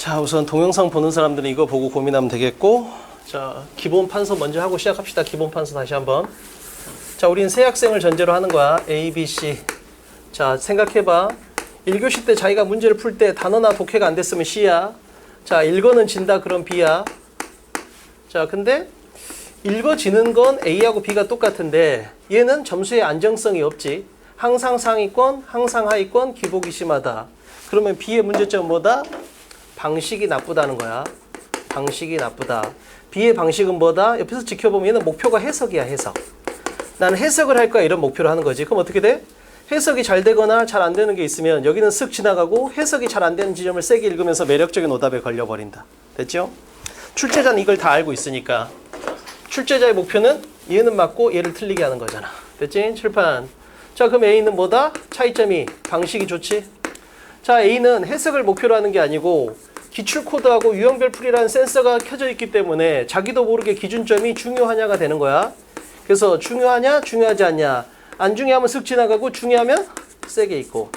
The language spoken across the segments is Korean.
자, 우선 동영상 보는 사람들은 이거 보고 고민하면 되겠고, 자, 기본 판서 먼저 하고 시작합시다. 기본 판서 다시 한번. 자, 우린 새 학생을 전제로 하는 거야. A, B, C. 자, 생각해봐. 1교시 때 자기가 문제를 풀 때 단어나 독해가 안 됐으면 C야. 자, 읽어는 진다 그럼 B야. 자, 근데 읽어지는 건 A하고 B가 똑같은데 얘는 점수의 안정성이 없지. 항상 상위권, 항상 하위권, 기복이 심하다. 그러면 B의 문제점은 뭐다? 방식이 나쁘다는 거야. 방식이 나쁘다. B의 방식은 뭐다? 옆에서 지켜보면 얘는 목표가 해석이야, 해석. 나는 해석을 할 거야, 이런 목표를 하는 거지. 그럼 어떻게 돼? 해석이 잘 되거나 잘 안 되는 게 있으면 여기는 쓱 지나가고 해석이 잘 안 되는 지점을 세게 읽으면서 매력적인 오답에 걸려버린다. 됐죠? 출제자는 이걸 다 알고 있으니까 출제자의 목표는 얘는 맞고 얘를 틀리게 하는 거잖아. 됐지? 칠판. 자, 그럼 A는 뭐다? 차이점이 방식이 좋지? 자, A는 해석을 목표로 하는 게 아니고 기출코드하고 유형별 풀이라는 센서가 켜져 있기 때문에 자기도 모르게 기준점이 중요하냐가 되는 거야. 그래서 중요하냐, 중요하지 않냐. 안 중요하면 쓱 지나가고 중요하면 세게 있고.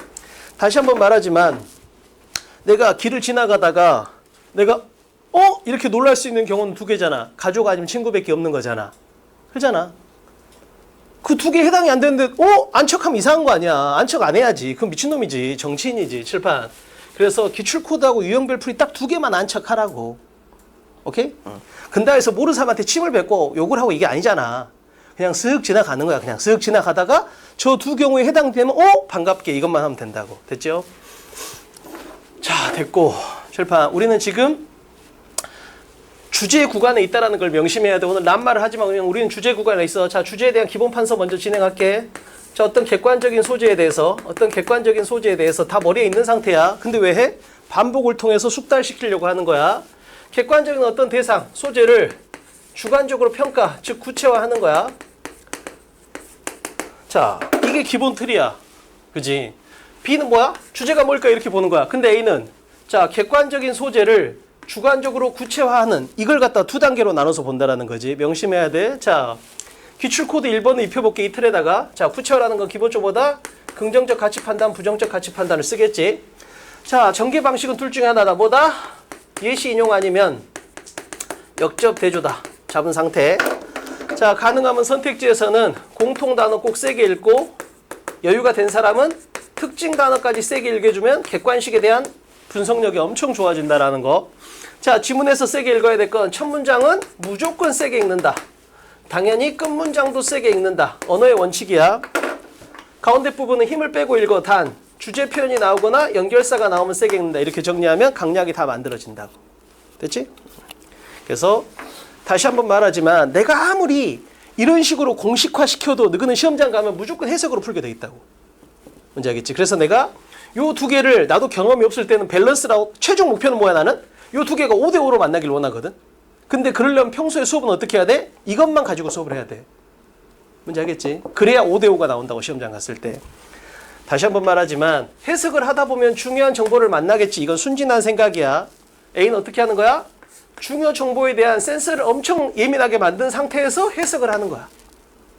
다시 한번 말하지만 내가 길을 지나가다가 내가 이렇게 놀랄 수 있는 경우는 두 개잖아. 가족 아니면 친구밖에 없는 거잖아. 그잖아. 그 두 개 해당이 안 되는데 안척하면 이상한 거 아니야. 안척 안 해야지. 그건 미친놈이지. 정치인이지. 칠판. 그래서 기출코드하고 유형별 풀이 딱 두 개만 안척하라고. 오케이? 근다해서 모르는 사람한테 침을 뱉고 욕을 하고 이게 아니잖아. 그냥 쓱 지나가는 거야. 그냥 쓱 지나가다가 저 두 경우에 해당되면 반갑게 이것만 하면 된다고. 됐죠? 자, 됐고. 칠판. 우리는 지금 주제 구간에 있다라는 걸 명심해야 돼. 오늘 낱말을 하지만 그냥 우리는 주제 구간에 있어. 자, 주제에 대한 기본 판서 먼저 진행할게. 자, 어떤 객관적인 소재에 대해서 다 머리에 있는 상태야. 근데 왜 해? 반복을 통해서 숙달시키려고 하는 거야. 객관적인 어떤 대상, 소재를 주관적으로 평가, 즉 구체화하는 거야. 자, 이게 기본 틀이야. 그지? B는 뭐야? 주제가 뭘까? 이렇게 보는 거야. 근데 A는 자, 객관적인 소재를 주관적으로 구체화하는 이걸 갖다 두 단계로 나눠서 본다라는 거지. 명심해야 돼. 자, 기출코드 1번을 입혀볼게. 이 틀에다가. 자, 구체화라는 건 기본적으로 뭐다? 긍정적 가치 판단, 부정적 가치 판단을 쓰겠지. 자, 전개 방식은 둘 중에 하나다. 뭐다? 예시 인용 아니면 역접 대조다. 잡은 상태. 자, 가능하면 선택지에서는 공통 단어 꼭 세게 읽고 여유가 된 사람은 특징 단어까지 세게 읽어주면 객관식에 대한 분석력이 엄청 좋아진다라는 거. 자, 지문에서 세게 읽어야 될 건 첫 문장은 무조건 세게 읽는다. 당연히 끝 문장도 세게 읽는다. 언어의 원칙이야. 가운데 부분은 힘을 빼고 읽어. 단 주제 표현이 나오거나 연결사가 나오면 세게 읽는다. 이렇게 정리하면 강약이 다 만들어진다고. 됐지? 그래서 다시 한번 말하지만 내가 아무리 이런 식으로 공식화 시켜도 너희는 시험장 가면 무조건 해석으로 풀게 돼 있다고. 뭔지 알겠지? 그래서 내가 요 두 개를 나도 경험이 없을 때는 밸런스라고 최종 목표는 뭐야 나는? 요 두 개가 5대5로 만나길 원하거든. 근데 그러려면 평소에 수업은 어떻게 해야 돼? 이것만 가지고 수업을 해야 돼. 뭔지 알겠지? 그래야 5대5가 나온다고 시험장 갔을 때. 다시 한번 말하지만 해석을 하다 보면 중요한 정보를 만나겠지. 이건 순진한 생각이야. A는 어떻게 하는 거야? 중요 정보에 대한 센서를 엄청 예민하게 만든 상태에서 해석을 하는 거야.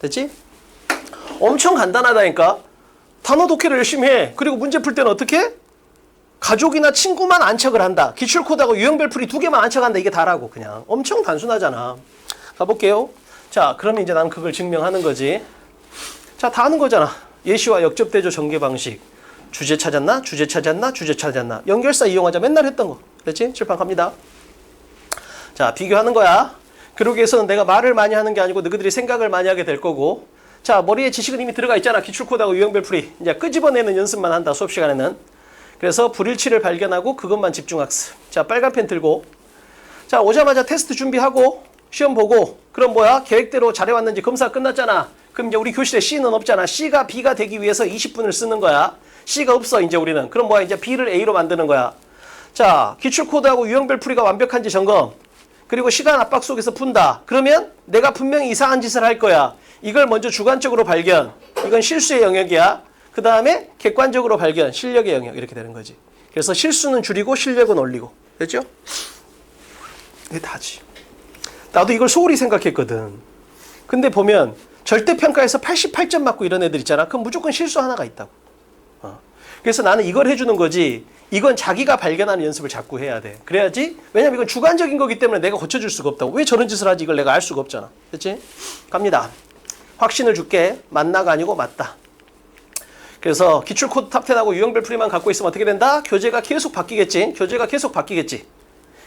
됐지? 엄청 간단하다니까. 단어 독해를 열심히 해. 그리고 문제 풀 때는 어떻게 해? 가족이나 친구만 안착을 한다. 기출코드하고 유형별 풀이 두 개만 안착한다. 이게 다라고. 그냥 엄청 단순하잖아. 가볼게요. 자, 그러면 이제 나는 그걸 증명하는 거지. 자, 다 하는 거잖아. 예시와 역접대조 전개 방식. 주제 찾았나? 주제 찾았나? 주제 찾았나? 연결사 이용하자. 맨날 했던 거. 됐지? 칠판 갑니다. 자, 비교하는 거야. 그러기 위해서는 내가 말을 많이 하는 게 아니고 너희들이 생각을 많이 하게 될 거고. 자, 머리에 지식은 이미 들어가 있잖아. 기출코드하고 유형별 풀이. 이제 끄집어내는 연습만 한다. 수업 시간에는. 그래서 불일치를 발견하고 그것만 집중학습. 자, 빨간 펜 들고. 자, 오자마자 테스트 준비하고 시험 보고. 그럼 뭐야? 계획대로 잘해왔는지 검사 끝났잖아. 그럼 이제 우리 교실에 C는 없잖아. C가 B가 되기 위해서 20분을 쓰는 거야. C가 없어 이제 우리는. 그럼 뭐야? 이제 B를 A로 만드는 거야. 자, 기출코드하고 유형별 풀이가 완벽한지 점검. 그리고 시간 압박 속에서 푼다. 그러면 내가 분명히 이상한 짓을 할 거야. 이걸 먼저 주관적으로 발견. 이건 실수의 영역이야. 그 다음에 객관적으로 발견, 실력의 영역 이렇게 되는 거지. 그래서 실수는 줄이고 실력은 올리고. 됐죠? 이게 다지. 나도 이걸 소홀히 생각했거든. 근데 보면 절대평가에서 88점 맞고 이런 애들 있잖아. 그럼 무조건 실수 하나가 있다고. 그래서 나는 이걸 해주는 거지 이건 자기가 발견하는 연습을 자꾸 해야 돼. 그래야지. 왜냐면 이건 주관적인 거기 때문에 내가 고쳐줄 수가 없다고. 왜 저런 짓을 하지? 이걸 내가 알 수가 없잖아. 그렇지? 갑니다. 확신을 줄게. 맞나가 아니고 맞다. 그래서 기출 코드 탑 10하고 유형별 풀이만 갖고 있으면 어떻게 된다? 교재가 계속 바뀌겠지. 교재가 계속 바뀌겠지.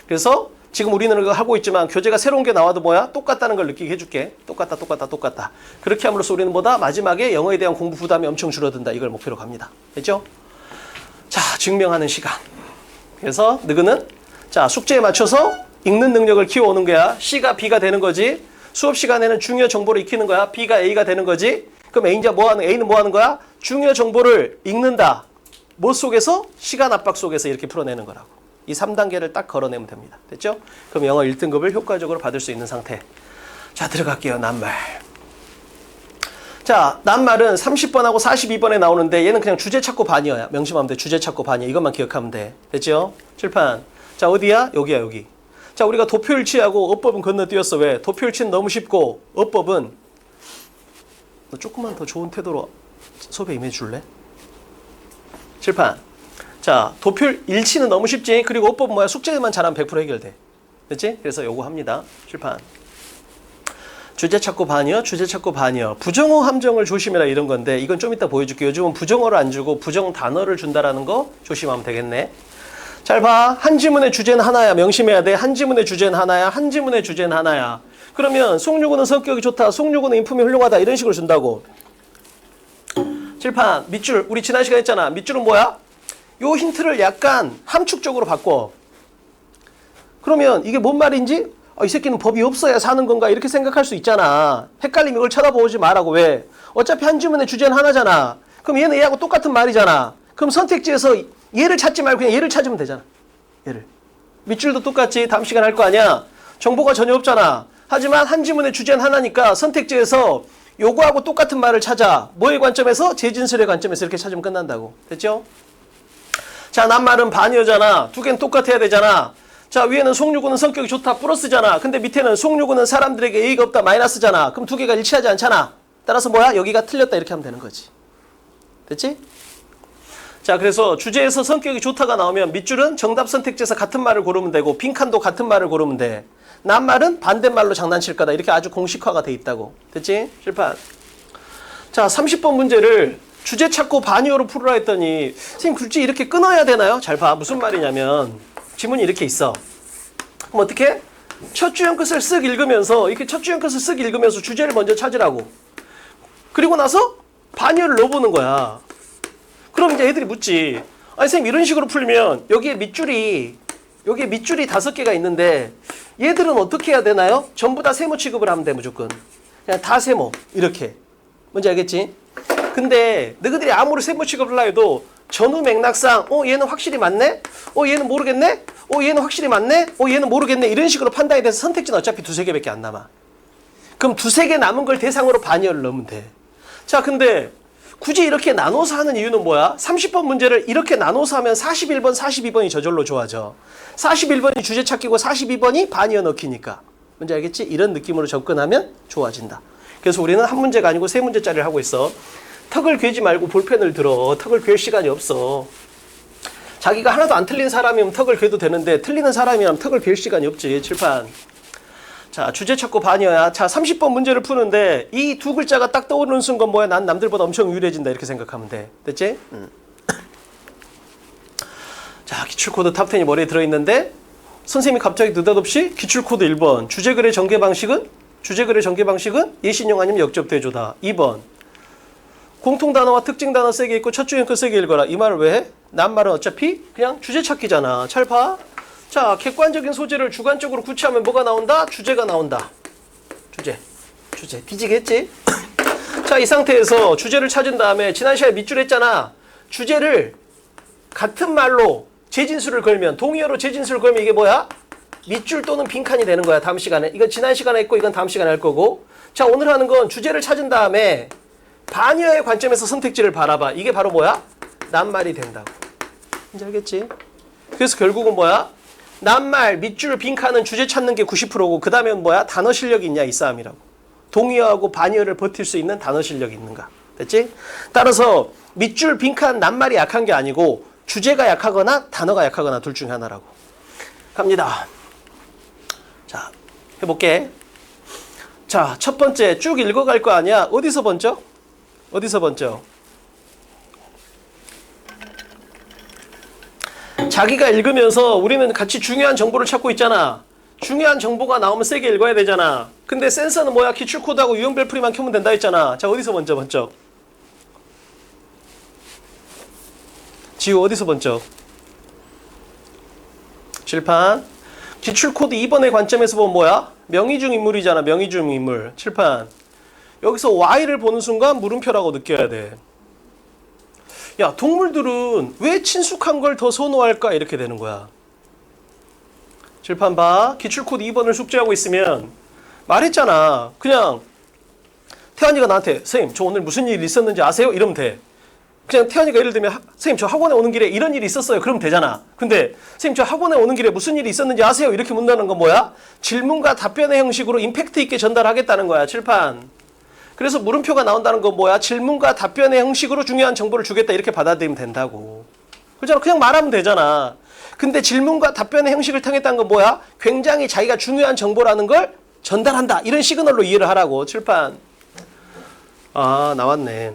그래서 지금 우리는 이거 하고 있지만 교재가 새로운 게 나와도 뭐야? 똑같다는 걸 느끼게 해줄게. 똑같다, 똑같다, 똑같다. 그렇게 함으로써 우리는 뭐다? 마지막에 영어에 대한 공부 부담이 엄청 줄어든다. 이걸 목표로 갑니다. 됐죠? 자, 증명하는 시간. 그래서 너희는 자, 숙제에 맞춰서 읽는 능력을 키워오는 거야. C가 B가 되는 거지. 수업 시간에는 중요 정보를 익히는 거야. B가 A가 되는 거지. 그럼 A는 뭐 하는 거야? 중요 정보를 읽는다. 뭐 속에서? 시간 압박 속에서 이렇게 풀어내는 거라고. 이 3단계를 딱 걸어내면 됩니다. 됐죠? 그럼 영어 1등급을 효과적으로 받을 수 있는 상태. 자, 들어갈게요. 낱말. 자, 낱말은 30번하고 42번에 나오는데 얘는 그냥 주제 찾고 반이어야. 명심하면 돼. 주제 찾고 반이야. 이것만 기억하면 돼. 됐죠? 칠판. 자, 어디야? 여기야, 여기. 자, 우리가 도표일치하고 어법은 건너뛰었어. 왜? 도표일치는 너무 쉽고 어법은 너 조금만 더 좋은 태도로 수업에 임해 줄래? 칠판. 자, 도표일치는 너무 쉽지. 그리고 어법은 뭐야? 숙제만 잘하면 100% 해결돼. 됐지? 그래서 요거 합니다. 칠판. 주제 찾고 반이요. 주제 찾고 반이요. 부정어 함정을 조심해라 이런 건데 이건 좀 이따 보여줄게. 요즘은 부정어를 안 주고 부정 단어를 준다라는 거 조심하면 되겠네. 잘 봐. 한 지문의 주제는 하나야. 명심해야 돼. 한 지문의 주제는 하나야. 한 지문의 주제는 하나야. 그러면 송유구는 성격이 좋다. 송유구는 인품이 훌륭하다. 이런 식으로 준다고. 칠판. 밑줄. 우리 지난 시간에 했잖아. 밑줄은 뭐야? 요 힌트를 약간 함축적으로 바꿔. 그러면 이게 뭔 말인지? 이 새끼는 법이 없어야 사는 건가? 이렇게 생각할 수 있잖아. 헷갈리면 이걸 쳐다보지 말라고. 왜? 어차피 한 지문의 주제는 하나잖아. 그럼 얘는 얘하고 똑같은 말이잖아. 그럼 선택지에서 얘를 찾지 말고 그냥 얘를 찾으면 되잖아. 얘를. 밑줄도 똑같이 다음 시간 할 거 아니야. 정보가 전혀 없잖아. 하지만 한 지문의 주제는 하나니까 선택지에서 요거하고 똑같은 말을 찾아. 뭐의 관점에서? 재진술의 관점에서 이렇게 찾으면 끝난다고. 됐죠? 자, 낱말은 반이어잖아. 두 개는 똑같아야 되잖아. 자, 위에는 송유구는 성격이 좋다. 플러스잖아. 근데 밑에는 송유구는 사람들에게 예의가 없다. 마이너스잖아. 그럼 두 개가 일치하지 않잖아. 따라서 뭐야? 여기가 틀렸다. 이렇게 하면 되는 거지. 됐지? 자, 그래서 주제에서 성격이 좋다가 나오면 밑줄은 정답 선택지에서 같은 말을 고르면 되고 빈칸도 같은 말을 고르면 돼. 낱말은 반대말로 장난칠 거다. 이렇게 아주 공식화가 돼 있다고. 됐지? 칠판. 자, 30번 문제를 주제 찾고 반이어로 풀으라 했더니 선생님 굳이 이렇게 끊어야 되나요? 잘 봐. 무슨 말이냐면 지문이 이렇게 있어. 그럼 어떻게? 첫 주형 끝을 쓱 읽으면서 이렇게 첫 주형 끝을 쓱 읽으면서 주제를 먼저 찾으라고. 그리고 나서 반이어를 넣어보는 거야. 그럼 이제 애들이 묻지. 아니 선생님 이런 식으로 풀면 여기에 밑줄이 5개가 있는데 얘들은 어떻게 해야 되나요? 전부 다 세모 취급을 하면 돼 무조건. 그냥 다 세모 이렇게. 뭔지 알겠지? 근데 너희들이 아무리 세모 취급을 하려 해도 전후 맥락상 얘는 확실히 맞네? 얘는 모르겠네? 얘는 확실히 맞네? 얘는 모르겠네? 이런 식으로 판단이 돼서 선택지는 어차피 2-3개밖에 안 남아. 그럼 2-3개 남은 걸 대상으로 반이어를 넣으면 돼. 자, 근데 굳이 이렇게 나눠서 하는 이유는 뭐야? 30번 문제를 이렇게 나눠서 하면 41번, 42번이 저절로 좋아져. 41번이 주제 찾기고 42번이 반이어 넣기니까. 뭔지 알겠지? 이런 느낌으로 접근하면 좋아진다. 그래서 우리는 한 문제가 아니고 3문제짜리를 하고 있어. 턱을 괴지 말고 볼펜을 들어. 턱을 괴 시간이 없어. 자기가 하나도 안 틀린 사람이면 턱을 괴도 되는데 틀리는 사람이라면 턱을 괴 시간이 없지. 칠판. 자, 주제 찾고 반이어야. 자, 30번 문제를 푸는데 이 두 글자가 딱 떠오르는 순간 뭐야? 난 남들보다 엄청 유리해진다. 이렇게 생각하면 돼. 됐지? 자, 기출코드 탑10이 머리에 들어있는데 선생님이 갑자기 느닷없이 기출코드 1번. 주제글의 전개 방식은 예신용 아니면 역접대조다. 2번. 공통단어와 특징단어 세게 읽고 첫 주형 끝 세게 읽어라. 이 말을 왜 해? 낱말은 어차피 그냥 주제 찾기잖아. 잘 봐. 자, 객관적인 소재를 주관적으로 구체하면 뭐가 나온다? 주제가 나온다. 주제. 뒤지겠지? 자, 이 상태에서 주제를 찾은 다음에 지난 시간에 밑줄 했잖아. 주제를 같은 말로 재진수를 걸면, 동의어로 재진수를 걸면 이게 뭐야? 밑줄 또는 빈칸이 되는 거야. 다음 시간에. 이건 지난 시간에 했고 이건 다음 시간에 할 거고. 자, 오늘 하는 건 주제를 찾은 다음에 반이어의 관점에서 선택지를 바라봐. 이게 바로 뭐야? 낱말이 된다고. 이제 알겠지? 그래서 결국은 뭐야? 낱말, 밑줄, 빈칸은 주제 찾는 게 90%고 그 다음엔 뭐야? 단어 실력이 있냐 이 싸움이라고. 동의어하고 반의어를 버틸 수 있는 단어 실력이 있는가. 됐지? 따라서 밑줄 빈칸 낱말이 약한 게 아니고 주제가 약하거나 단어가 약하거나 둘 중에 하나라고. 갑니다. 자, 해볼게. 자, 첫 번째 쭉 읽어갈 거 아니야. 어디서 번쩍? 어디서 번쩍? 자기가 읽으면서 우리는 같이 중요한 정보를 찾고 있잖아. 중요한 정보가 나오면 세게 읽어야 되잖아. 근데 센서는 뭐야? 기출코드하고 유형별풀이만 켜면 된다 했잖아. 자, 어디서 번쩍 번쩍? 지우 어디서 번쩍? 칠판. 기출코드 2번의 관점에서 보면 뭐야? 명의중 인물이잖아. 명의중 인물. 칠판. 여기서 Y를 보는 순간 물음표라고 느껴야 돼. 야, 동물들은 왜 친숙한 걸 더 선호할까? 이렇게 되는 거야. 칠판 봐. 기출코드 2번을 숙제하고 있으면 말했잖아. 그냥 태환이가 나한테 선생님 저 오늘 무슨 일 있었는지 아세요? 이러면 돼. 그냥 태환이가 예를 들면 선생님 저 학원에 오는 길에 이런 일이 있었어요. 그러면 되잖아. 근데 선생님 저 학원에 오는 길에 무슨 일이 있었는지 아세요? 이렇게 묻는 건 뭐야? 질문과 답변의 형식으로 임팩트 있게 전달하겠다는 거야. 칠판. 그래서 물음표가 나온다는 건 뭐야? 질문과 답변의 형식으로 중요한 정보를 주겠다 이렇게 받아들이면 된다고. 그렇잖아. 그냥 말하면 되잖아. 근데 질문과 답변의 형식을 통했다는 건 뭐야? 굉장히 자기가 중요한 정보라는 걸 전달한다. 이런 시그널로 이해를 하라고. 칠판. 아, 나왔네.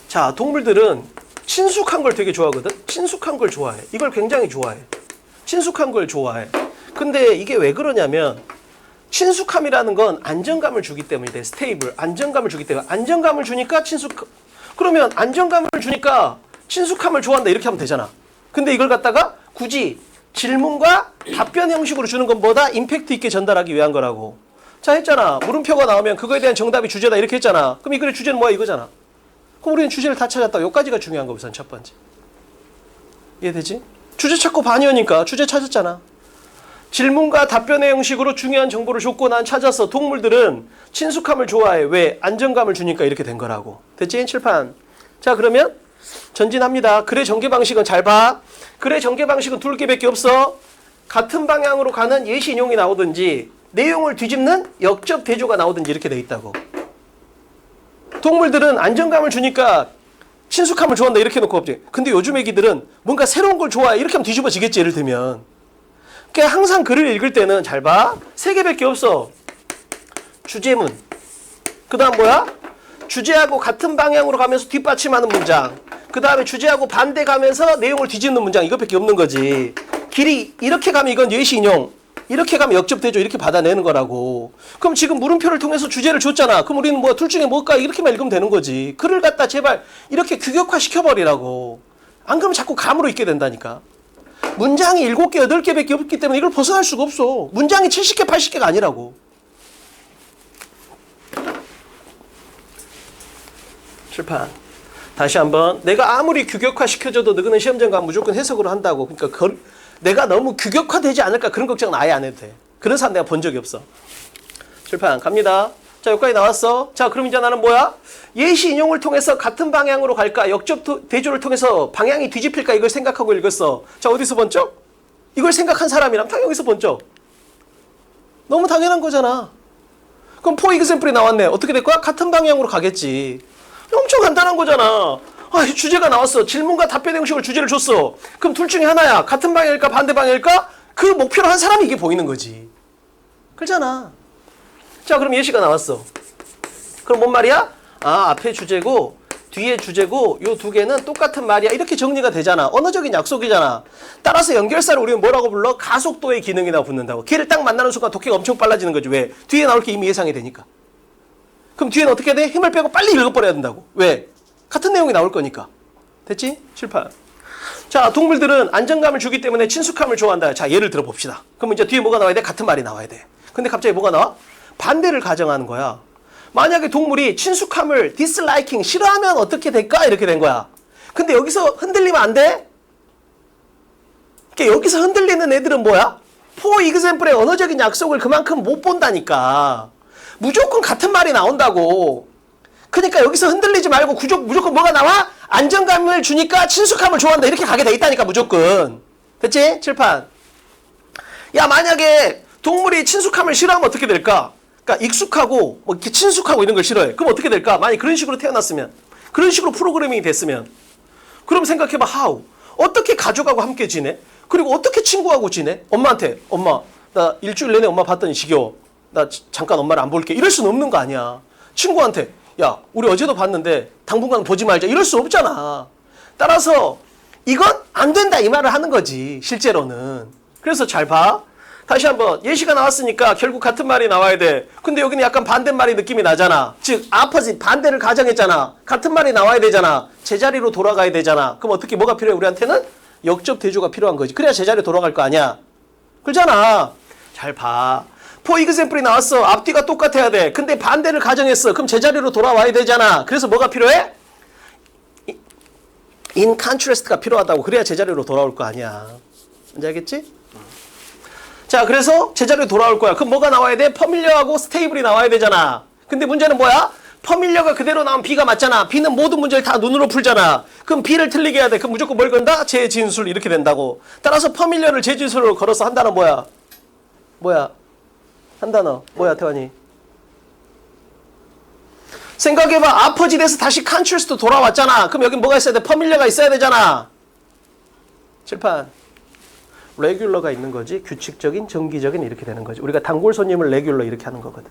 자, 동물들은 친숙한 걸 되게 좋아하거든? 친숙한 걸 좋아해. 이걸 굉장히 좋아해. 친숙한 걸 좋아해. 근데 이게 왜 그러냐면 친숙함이라는 건 안정감을 주기 때문이래. 스테이블. 안정감을 주기 때문에. 안정감을 주니까 그러면 안정감을 주니까 친숙함을 좋아한다. 이렇게 하면 되잖아. 근데 이걸 갖다가 굳이 질문과 답변 형식으로 주는 건 뭐다? 임팩트 있게 전달하기 위한 거라고. 자, 했잖아. 물음표가 나오면 그거에 대한 정답이 주제다. 이렇게 했잖아. 그럼 이 글의 주제는 뭐야? 이거잖아. 그럼 우리는 주제를 다 찾았다. 여기까지가 중요한 거 우선 첫 번째. 이해되지? 주제 찾고 반이오니까 주제 찾았잖아. 질문과 답변의 형식으로 중요한 정보를 줬고 난 찾았어. 동물들은 친숙함을 좋아해. 왜? 안정감을 주니까 이렇게 된 거라고. 됐지? 칠판. 자, 그러면 전진합니다. 글의 전개 방식은 잘 봐. 글의 전개 방식은 둘 개밖에 없어. 같은 방향으로 가는 예시 인용이 나오든지 내용을 뒤집는 역접 대조가 나오든지 이렇게 돼 있다고. 동물들은 안정감을 주니까 친숙함을 좋아한다 이렇게 놓고 없지. 근데 요즘 애기들은 뭔가 새로운 걸 좋아해. 이렇게 하면 뒤집어지겠지. 예를 들면. 그러니까 항상 글을 읽을 때는 잘 봐. 세 개밖에 없어. 주제문. 그 다음 뭐야? 주제하고 같은 방향으로 가면서 뒷받침하는 문장. 그 다음에 주제하고 반대 가면서 내용을 뒤집는 문장. 이것밖에 없는 거지. 길이 이렇게 가면 이건 예시 인용. 이렇게 가면 역접대조 이렇게 받아내는 거라고. 그럼 지금 물음표를 통해서 주제를 줬잖아. 그럼 우리는 뭐 둘 중에 뭘까? 이렇게만 읽으면 되는 거지. 글을 갖다 제발 이렇게 규격화 시켜버리라고. 안 그러면 자꾸 감으로 읽게 된다니까. 문장이 7개, 8개밖에 없기 때문에 이걸 벗어날 수가 없어. 문장이 70개, 80개가 아니라고. 칠판. 다시 한번. 내가 아무리 규격화 시켜줘도 너희는 시험장 가면 무조건 해석으로 한다고. 그러니까 내가 너무 규격화되지 않을까 그런 걱정은 아예 안 해도 돼. 그런 사람 내가 본 적이 없어. 칠판 갑니다. 자, 여기까지 나왔어. 자, 그럼 이제 나는 뭐야? 예시 인용을 통해서 같은 방향으로 갈까? 역접 대조를 통해서 방향이 뒤집힐까? 이걸 생각하고 읽었어. 자, 어디서 번쩍? 이걸 생각한 사람이라면 당연히 여기서 번쩍. 너무 당연한 거잖아. 그럼 for example이 나왔네. 어떻게 될 거야? 같은 방향으로 가겠지. 엄청 간단한 거잖아. 아, 주제가 나왔어. 질문과 답변 형식으로 주제를 줬어. 그럼 둘 중에 하나야. 같은 방향일까? 반대 방향일까? 그 목표로 한 사람이 이게 보이는 거지. 그렇잖아. 자, 그럼 예시가 나왔어. 그럼 뭔 말이야? 아, 앞에 주제고 뒤에 주제고 요 두 개는 똑같은 말이야. 이렇게 정리가 되잖아. 언어적인 약속이잖아. 따라서 연결사를 우리는 뭐라고 불러? 가속도의 기능이라고 붙는다고. 걔를 딱 만나는 순간 독해가 엄청 빨라지는 거지. 왜? 뒤에 나올 게 이미 예상이 되니까. 그럼 뒤에는 어떻게 돼? 힘을 빼고 빨리 읽어버려야 된다고. 왜? 같은 내용이 나올 거니까. 됐지? 칠판. 자, 동물들은 안정감을 주기 때문에 친숙함을 좋아한다. 자, 예를 들어 봅시다. 그럼 이제 뒤에 뭐가 나와야 돼? 같은 말이 나와야 돼. 근데 갑자기 뭐가 나와? 반대를 가정하는 거야. 만약에 동물이 친숙함을 disliking, 싫어하면 어떻게 될까? 이렇게 된 거야. 근데 여기서 흔들리면 안 돼? 그러니까 여기서 흔들리는 애들은 뭐야? for example의 언어적인 약속을 그만큼 못 본다니까. 무조건 같은 말이 나온다고. 그러니까 여기서 흔들리지 말고 무조건 뭐가 나와? 안정감을 주니까 친숙함을 좋아한다. 이렇게 가게 돼 있다니까 무조건. 됐지? 칠판. 야, 만약에 동물이 친숙함을 싫어하면 어떻게 될까? 그러니까 익숙하고 뭐 이렇게 친숙하고 이런 걸 싫어해. 그럼 어떻게 될까? 만약 그런 식으로 태어났으면 그런 식으로 프로그래밍이 됐으면. 그럼 생각해봐. how? 어떻게 가족하고 함께 지내? 그리고 어떻게 친구하고 지내? 엄마한테 엄마 나 일주일 내내 엄마 봤더니 지겨워. 나 잠깐 엄마를 안 볼게. 이럴 수는 없는 거 아니야. 친구한테 야 우리 어제도 봤는데 당분간 보지 말자. 이럴 수 없잖아. 따라서 이건 안 된다 이 말을 하는 거지 실제로는. 그래서 잘 봐. 다시 한번 예시가 나왔으니까 결국 같은 말이 나와야 돼. 근데 여기는 약간 반대말이 느낌이 나잖아. 즉 아퍼짓 반대를 가정했잖아. 같은 말이 나와야 되잖아. 제자리로 돌아가야 되잖아. 그럼 어떻게 뭐가 필요해? 우리한테는 역접 대조가 필요한 거지. 그래야 제자리로 돌아갈 거 아니야. 그러잖아. 잘 봐. for example이 나왔어. 앞뒤가 똑같아야 돼. 근데 반대를 가정했어. 그럼 제자리로 돌아와야 되잖아. 그래서 뭐가 필요해? in contrast가 필요하다고. 그래야 제자리로 돌아올 거 아니야. 뭔지 알겠지? 자, 그래서 제자리로 돌아올 거야. 그럼 뭐가 나와야 돼? 퍼밀려하고 스테이블이 나와야 되잖아. 근데 문제는 뭐야? 퍼밀려가 그대로 나오면 B가 맞잖아. B는 모든 문제를 다 눈으로 풀잖아. 그럼 B를 틀리게 해야 돼. 그럼 무조건 뭘 건다? 재진술 이렇게 된다고. 따라서 퍼밀려를 재진술로 걸어서 한 단어 뭐야? 뭐야? 한 단어. 뭐야, 태환이? 생각해봐. 아퍼짓에서 다시 컨트라스트 돌아왔잖아. 그럼 여기 뭐가 있어야 돼? 퍼밀려가 있어야 되잖아. 칠판. 레귤러가 있는 거지. 규칙적인, 정기적인 이렇게 되는 거지. 우리가 단골 손님을 레귤러 이렇게 하는 거거든.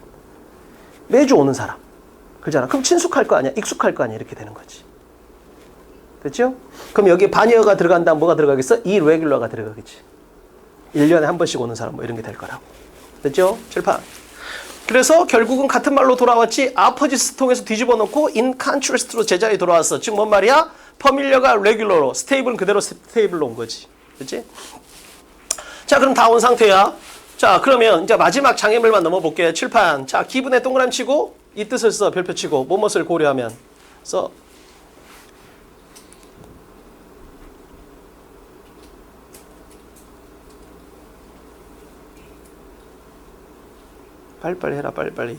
매주 오는 사람. 그렇잖아. 그럼 친숙할 거 아니야. 익숙할 거 아니야. 이렇게 되는 거지. 됐죠? 그럼 여기에 반여가 들어간다면 뭐가 들어가겠어? 이레귤러가 들어가겠지. 1년에 한 번씩 오는 사람 뭐 이런 게 될 거라고. 됐죠? 칠판. 그래서 결국은 같은 말로 돌아왔지. 아퍼지스 통해서 뒤집어 놓고 in contrast로 제자리에 돌아왔어. 즉 뭔 말이야? 퍼밀려가 레귤러로, 스테이블은 그대로 스테이블로 온 거지. 그렇지? 자, 그럼 다 온 상태야. 자, 그러면 이제 마지막 장애물만 넘어볼게요. 칠판. 자, 기분에 동그라미 치고 이 뜻을 써. 별표 치고 뭐뭇을 고려하면 써. 빨리빨리 해라. 빨리빨리.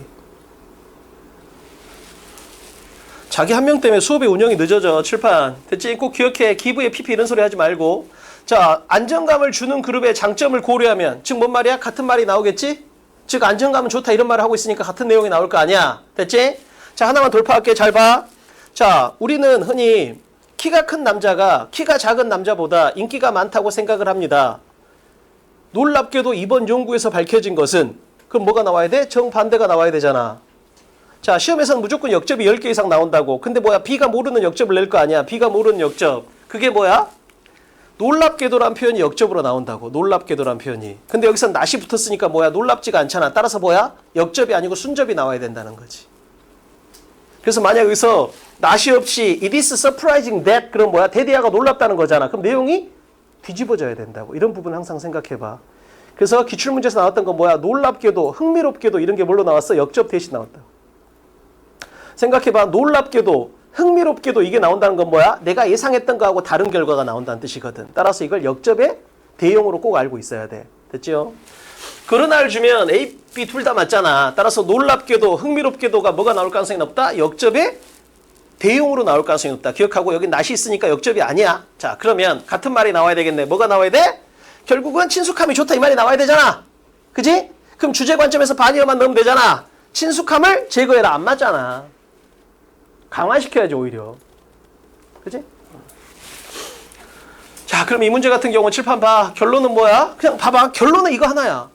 자기 한 명 때문에 수업의 운영이 늦어져. 칠판. 됐지? 꼭 기억해. 기부에 PP 이런 소리 하지 말고. 자, 안정감을 주는 그룹의 장점을 고려하면 즉 뭔 말이야? 같은 말이 나오겠지? 즉 안정감은 좋다 이런 말을 하고 있으니까 같은 내용이 나올 거 아니야. 됐지? 자, 하나만 돌파할게. 잘 봐. 자, 우리는 흔히 키가 큰 남자가 키가 작은 남자보다 인기가 많다고 생각을 합니다. 놀랍게도 이번 연구에서 밝혀진 것은 그럼 뭐가 나와야 돼? 정반대가 나와야 되잖아. 자, 시험에서는 무조건 역접이 10개 이상 나온다고. 근데 뭐야? B가 모르는 역접을 낼 거 아니야. B가 모르는 역접. 그게 뭐야? 놀랍게도란 표현이 역접으로 나온다고. 놀랍게도란 표현이. 근데 여기서 낫이 붙었으니까 뭐야? 놀랍지가 않잖아. 따라서 뭐야? 역접이 아니고 순접이 나와야 된다는 거지. 그래서 만약 여기서 낫이 없이 it is surprising that 그럼 뭐야? 데디아가 놀랍다는 거잖아. 그럼 내용이 뒤집어져야 된다고. 이런 부분 항상 생각해봐. 그래서 기출문제에서 나왔던 건 뭐야? 놀랍게도, 흥미롭게도 이런 게 뭘로 나왔어? 역접 대신 나왔다고. 생각해봐. 놀랍게도, 흥미롭게도 이게 나온다는 건 뭐야? 내가 예상했던 거하고 다른 결과가 나온다는 뜻이거든. 따라서 이걸 역접의 대용으로 꼭 알고 있어야 돼. 됐죠? 그러나를 주면 A, B 둘 다 맞잖아. 따라서 놀랍게도, 흥미롭게도가 뭐가 나올 가능성이 높다? 역접의 대용으로 나올 가능성이 높다. 기억하고 여기 낫이 있으니까 역접이 아니야. 자, 그러면 같은 말이 나와야 되겠네. 뭐가 나와야 돼? 결국은 친숙함이 좋다 이 말이 나와야 되잖아. 그지? 그럼 주제 관점에서 반의어만 넣으면 되잖아. 친숙함을 제거해라. 안 맞잖아. 강화시켜야지 오히려. 그지? 자, 그럼 이 문제 같은 경우는 칠판 봐. 결론은 뭐야? 그냥 봐봐. 결론은 이거 하나야.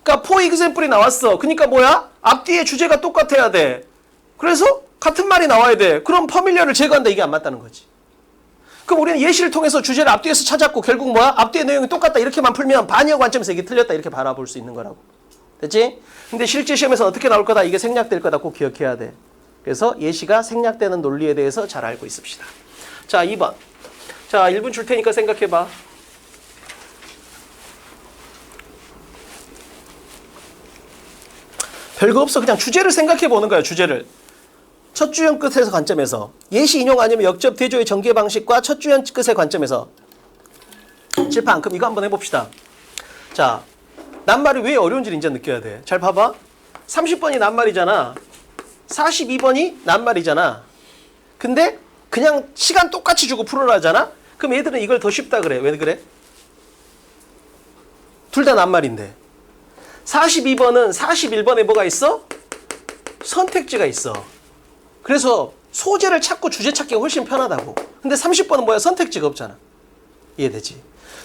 그러니까 for example이 나왔어. 그러니까 뭐야? 앞뒤에 주제가 똑같아야 돼. 그래서 같은 말이 나와야 돼. 그럼 퍼밀리어를 제거한다. 이게 안 맞다는 거지. 그럼 우리는 예시를 통해서 주제를 앞뒤에서 찾았고 결국 뭐야? 앞뒤의 내용이 똑같다. 이렇게만 풀면 반의어 관점에서 이게 틀렸다. 이렇게 바라볼 수 있는 거라고. 됐지? 근데 실제 시험에서 어떻게 나올 거다. 이게 생략될 거다. 꼭 기억해야 돼. 그래서 예시가 생략되는 논리에 대해서 잘 알고 있읍시다. 자, 2번. 자, 1분 줄 테니까 생각해봐. 별거 없어. 그냥 주제를 생각해 보는 거야. 주제를. 첫 주연 끝에서 관점에서. 예시 인용 아니면 역접 대조의 전개 방식과 첫 주연 끝의 관점에서. 칠판. 그럼 이거 한번 해봅시다. 자, 낱말이 왜 어려운지를 이제 느껴야 돼. 잘 봐봐. 30번이 낱말이잖아. 42번이 낱말이잖아. 근데 그냥 시간 똑같이 주고 풀어라잖아. 그럼 얘들은 이걸 더 쉽다 그래. 왜 그래? 둘 다 낱말인데. 42번은 41번에 뭐가 있어? 선택지가 있어. 그래서 소재를 찾고 주제 찾기가 훨씬 편하다고. 근데 30번은 뭐야? 선택지가 없잖아. 이해되지?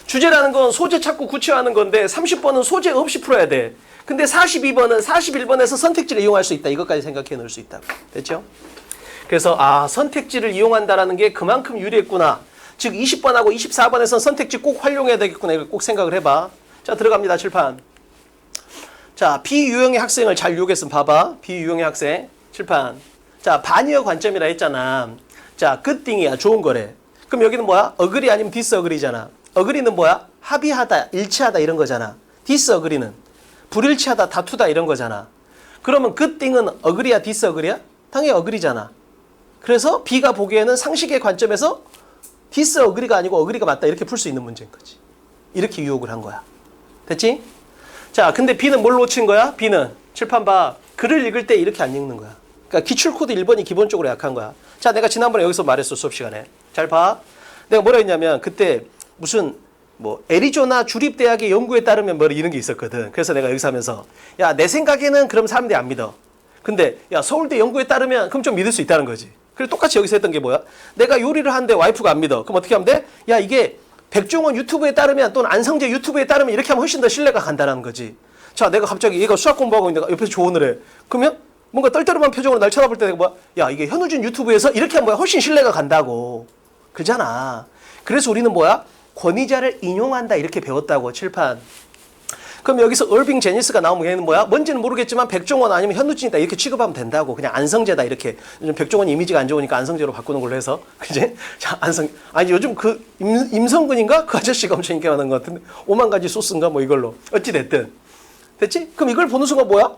주제라는 건 소재 찾고 구체화하는 건데 30번은 소재 없이 풀어야 돼. 근데 42번은 41번에서 선택지를 이용할 수 있다. 이것까지 생각해 놓을 수 있다고. 됐죠? 그래서 선택지를 이용한다라는 게 그만큼 유리했구나. 즉 20번하고 24번에서는 선택지 꼭 활용해야 되겠구나. 이걸 꼭 생각을 해봐. 자, 들어갑니다. 칠판. 자, 비유형의 학생을 잘 유혹했으면 봐봐. 비유형의 학생. 칠판. 자, 반의어 관점이라 했잖아. 자, 굿띵이야. 좋은 거래. 그럼 여기는 뭐야? 어그리 아니면 디스어그리잖아. 어그리는 뭐야? 합의하다, 일치하다 이런 거잖아. 디스어그리는 불일치하다, 다투다 이런 거잖아. 그러면 굿띵은 어그리야, 디스어그리야? 당연히 어그리잖아. 그래서 B가 보기에는 상식의 관점에서 디스어그리가 아니고 어그리가 맞다 이렇게 풀 수 있는 문제인 거지. 이렇게 유혹을 한 거야. 됐지? 자, 근데 B는 뭘 놓친 거야? B는 칠판 봐. 글을 읽을 때 이렇게 안 읽는 거야. 그러니까 기출코드 1번이 기본적으로 약한 거야. 자, 내가 지난번에 여기서 말했어. 수업 시간에. 잘 봐. 내가 뭐라 했냐면 그때 무슨 애리조나 주립대학의 연구에 따르면 이런 게 있었거든. 그래서 내가 여기서 하면서 야, 내 생각에는 그럼 사람들이 안 믿어. 근데 야, 서울대 연구에 따르면 그럼 좀 믿을 수 있다는 거지. 그리고 똑같이 여기서 했던 게 뭐야? 내가 요리를 하는데 와이프가 안 믿어. 그럼 어떻게 하면 돼? 야, 이게 백종원 유튜브에 따르면 또는 안성재 유튜브에 따르면 이렇게 하면 훨씬 더 신뢰가 간다는 거지. 자, 내가 갑자기 얘가 수학 공부하고 있는데 옆에서 조언을 해. 그러면 뭔가 떨떠름한 표정으로 날 쳐다볼 때 내가 뭐야? 야, 이게 현우진 유튜브에서 이렇게 하면 훨씬 신뢰가 간다고. 그러잖아. 그래서 우리는 뭐야? 권위자를 인용한다 이렇게 배웠다고. 칠판. 그럼 여기서 얼빙 제니스가 나오면 얘는 뭐야? 뭔지는 모르겠지만 백종원 아니면 현우진이다 이렇게 취급하면 된다고. 그냥 안성재다 이렇게. 요즘 백종원 이미지가 안 좋으니까 안성재로 바꾸는 걸로 해서. 그지? 자, 아니 요즘 그 임성근인가? 그 아저씨가 엄청 인기 많은 것 같은데. 5만 가지 소스인가 이걸로. 어찌됐든. 됐지? 그럼 이걸 보는 순간 뭐야?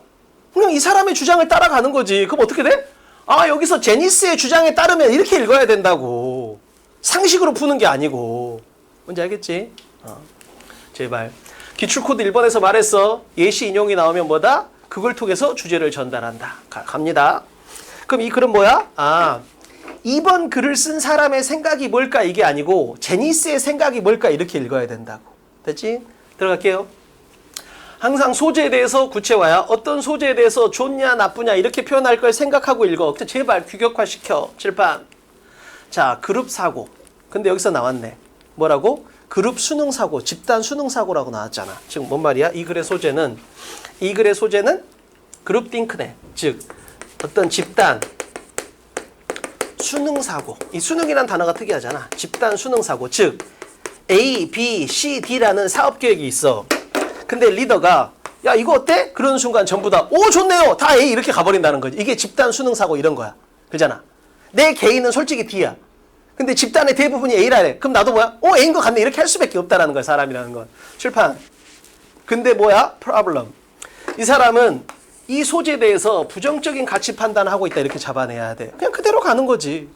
그냥 이 사람의 주장을 따라가는 거지. 그럼 어떻게 돼? 여기서 제니스의 주장에 따르면 이렇게 읽어야 된다고. 상식으로 푸는 게 아니고. 뭔지 알겠지? 제발. 기출코드 1번에서 말했어. 예시 인용이 나오면 뭐다? 그걸 통해서 주제를 전달한다. 갑니다. 그럼 이 글은 뭐야? 2번 글을 쓴 사람의 생각이 뭘까? 이게 아니고 제니스의 생각이 뭘까? 이렇게 읽어야 된다고. 됐지? 들어갈게요. 항상 소재에 대해서 구체화야. 어떤 소재에 대해서 좋냐 나쁘냐 이렇게 표현할 걸 생각하고 읽어. 제발 규격화시켜. 칠판. 자, 그룹 사고. 근데 여기서 나왔네. 뭐라고? 그룹 수능 사고, 집단 수능 사고라고 나왔잖아. 지금 뭔 말이야? 이 글의 소재는 그룹 띵크네. 즉 어떤 집단 수능 사고. 이 수능이란 단어가 특이하잖아. 집단 수능 사고. 즉 A, B, C, D라는 사업 계획이 있어. 근데 리더가 야, 이거 어때? 그러는 순간 전부 다 오, 좋네요. 다 A 이렇게 가버린다는 거지. 이게 집단 수능 사고 이런 거야. 그잖아. 내 개인은 솔직히 D야. 근데 집단의 대부분이 A라래. 그럼 나도 뭐야? A인 것 같네. 이렇게 할 수밖에 없다라는 거야. 사람이라는 건. 칠판. 근데 뭐야? 프로블럼. 이 사람은 이 소재에 대해서 부정적인 가치 판단을 하고 있다. 이렇게 잡아내야 돼. 그냥 그대로 가는 거지.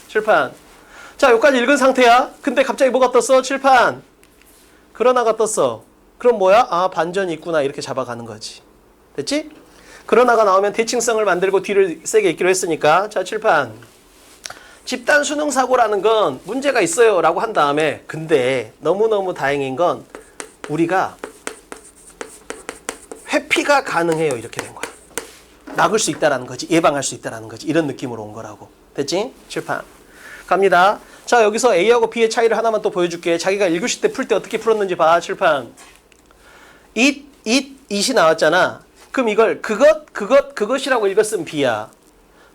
칠판. 자, 여기까지 읽은 상태야. 근데 갑자기 뭐가 떴어? 칠판. 그러나가 떴어. 그럼 뭐야? 반전이 있구나. 이렇게 잡아가는 거지. 됐지? 그러나가 나오면 대칭성을 만들고 뒤를 세게 읽기로 했으니까. 자, 칠판. 집단 수능 사고라는 건 문제가 있어요 라고 한 다음에 근데 너무너무 다행인 건 우리가 회피가 가능해요 이렇게 된 거야. 막을 수 있다라는 거지. 예방할 수 있다라는 거지. 이런 느낌으로 온 거라고. 됐지? 칠판. 갑니다. 자, 여기서 A하고 B의 차이를 하나만 또 보여줄게. 자기가 1교시 때 풀 때 어떻게 풀었는지 봐. 칠판. it이 나왔잖아. 그럼 이걸 그것이라고 읽었으면 B야.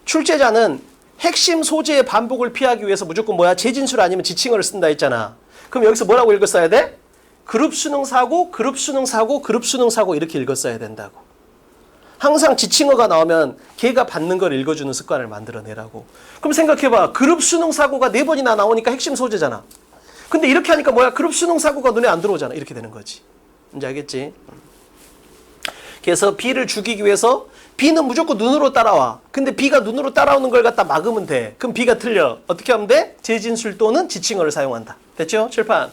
출제자는 핵심 소재의 반복을 피하기 위해서 무조건 뭐야? 재진술 아니면 지칭어를 쓴다 했잖아. 그럼 여기서 뭐라고 읽었어야 돼? 그룹 수능 사고, 그룹 수능 사고, 그룹 수능 사고 이렇게 읽었어야 된다고. 항상 지칭어가 나오면 걔가 받는 걸 읽어주는 습관을 만들어내라고. 그럼 생각해봐. 그룹 수능 사고가 4번이나 나오니까 핵심 소재잖아. 근데 이렇게 하니까 뭐야? 그룹 수능 사고가 눈에 안 들어오잖아. 이렇게 되는 거지. 이제 알겠지? 그래서 B를 죽이기 위해서 B는 무조건 눈으로 따라와. 근데 B가 눈으로 따라오는 걸 갖다 막으면 돼. 그럼 B가 틀려. 어떻게 하면 돼? 재진술 또는 지칭어를 사용한다. 됐죠? 칠판.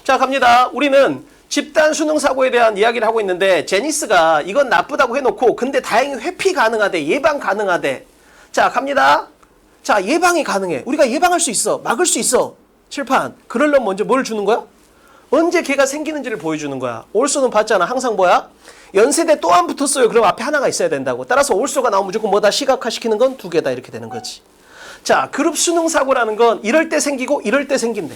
자, 갑니다. 우리는 집단 수능 사고에 대한 이야기를 하고 있는데 제니스가 이건 나쁘다고 해놓고 근데 다행히 회피 가능하대. 예방 가능하대. 자, 갑니다. 자, 예방이 가능해. 우리가 예방할 수 있어. 막을 수 있어. 칠판. 그러려면 먼저 뭘 주는 거야? 언제 걔가 생기는지를 보여주는 거야. 올소는 봤잖아. 항상 뭐야? 연세대 또 안 붙었어요. 그럼 앞에 하나가 있어야 된다고. 따라서 올소가 나오면 무조건 뭐다? 시각화시키는 건 2개다. 이렇게 되는 거지. 자, 그룹 수능 사고라는 건 이럴 때 생기고 이럴 때 생긴대.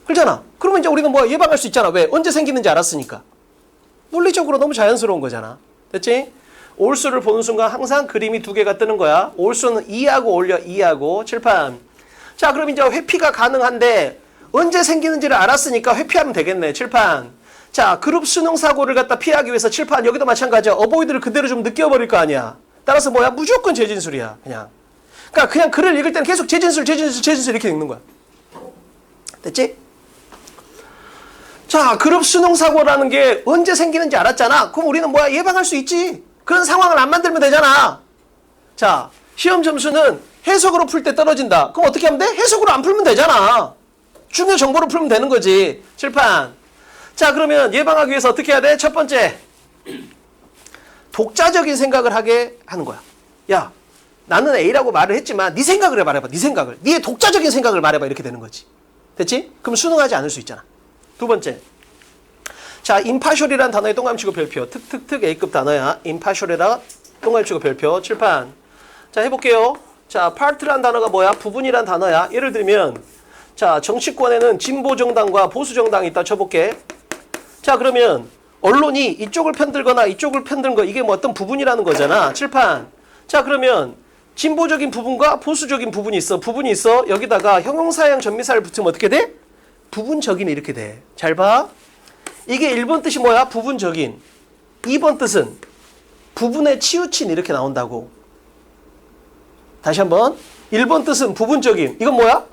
그렇잖아. 그러면 이제 우리는 뭐 예방할 수 있잖아. 왜? 언제 생기는지 알았으니까. 논리적으로 너무 자연스러운 거잖아. 됐지? 올수를 보는 순간 항상 그림이 두 개가 뜨는 거야. 올수는 2하고 올려. 2하고 칠판. 자, 그럼 이제 회피가 가능한데 언제 생기는지를 알았으니까 회피하면 되겠네. 칠판. 자, 그룹 수능 사고를 갖다 피하기 위해서 칠판. 여기도 마찬가지야. 어보이드를 그대로 좀 느껴버릴 거 아니야. 따라서 뭐야? 무조건 재진술이야. 그러니까 그냥 글을 읽을 때는 계속 재진술 이렇게 읽는 거야. 됐지? 자, 그룹 수능 사고라는 게 언제 생기는지 알았잖아. 그럼 우리는 뭐야? 예방할 수 있지. 그런 상황을 안 만들면 되잖아. 자, 시험 점수는 해석으로 풀 때 떨어진다. 그럼 어떻게 하면 돼? 해석으로 안 풀면 되잖아. 중요 정보로 풀면 되는 거지. 칠판. 자, 그러면 예방하기 위해서 어떻게 해야 돼? 첫 번째, 독자적인 생각을 하게 하는 거야. 야, 나는 A라고 말을 했지만 네 생각을 말해봐. 네 생각을. 네의 독자적인 생각을 말해봐. 이렇게 되는 거지. 됐지? 그럼 수능하지 않을 수 있잖아. 두 번째. 자, 임파셜이라는 단어에 동그라미 치고 별표. 특특특 A급 단어야. 임파셜에다가 동그라미 치고 별표. 칠판. 자, 해볼게요. 자, 파트라는 단어가 뭐야? 부분이란 단어야. 예를 들면, 자, 정치권에는 진보정당과 보수정당이 있다 쳐볼게. 자, 그러면 언론이 이쪽을 편들거나 이쪽을 편든 거, 이게 뭐 어떤 부분이라는 거잖아. 칠판. 자, 그러면 진보적인 부분과 보수적인 부분이 있어. 부분이 있어. 여기다가 형용사형 전미사를 붙이면 어떻게 돼? 부분적인 이렇게 돼. 잘 봐. 이게 1번 뜻이 뭐야? 부분적인. 2번 뜻은 부분에 치우친 이렇게 나온다고. 다시 한번. 1번 뜻은 부분적인. 이건 뭐야?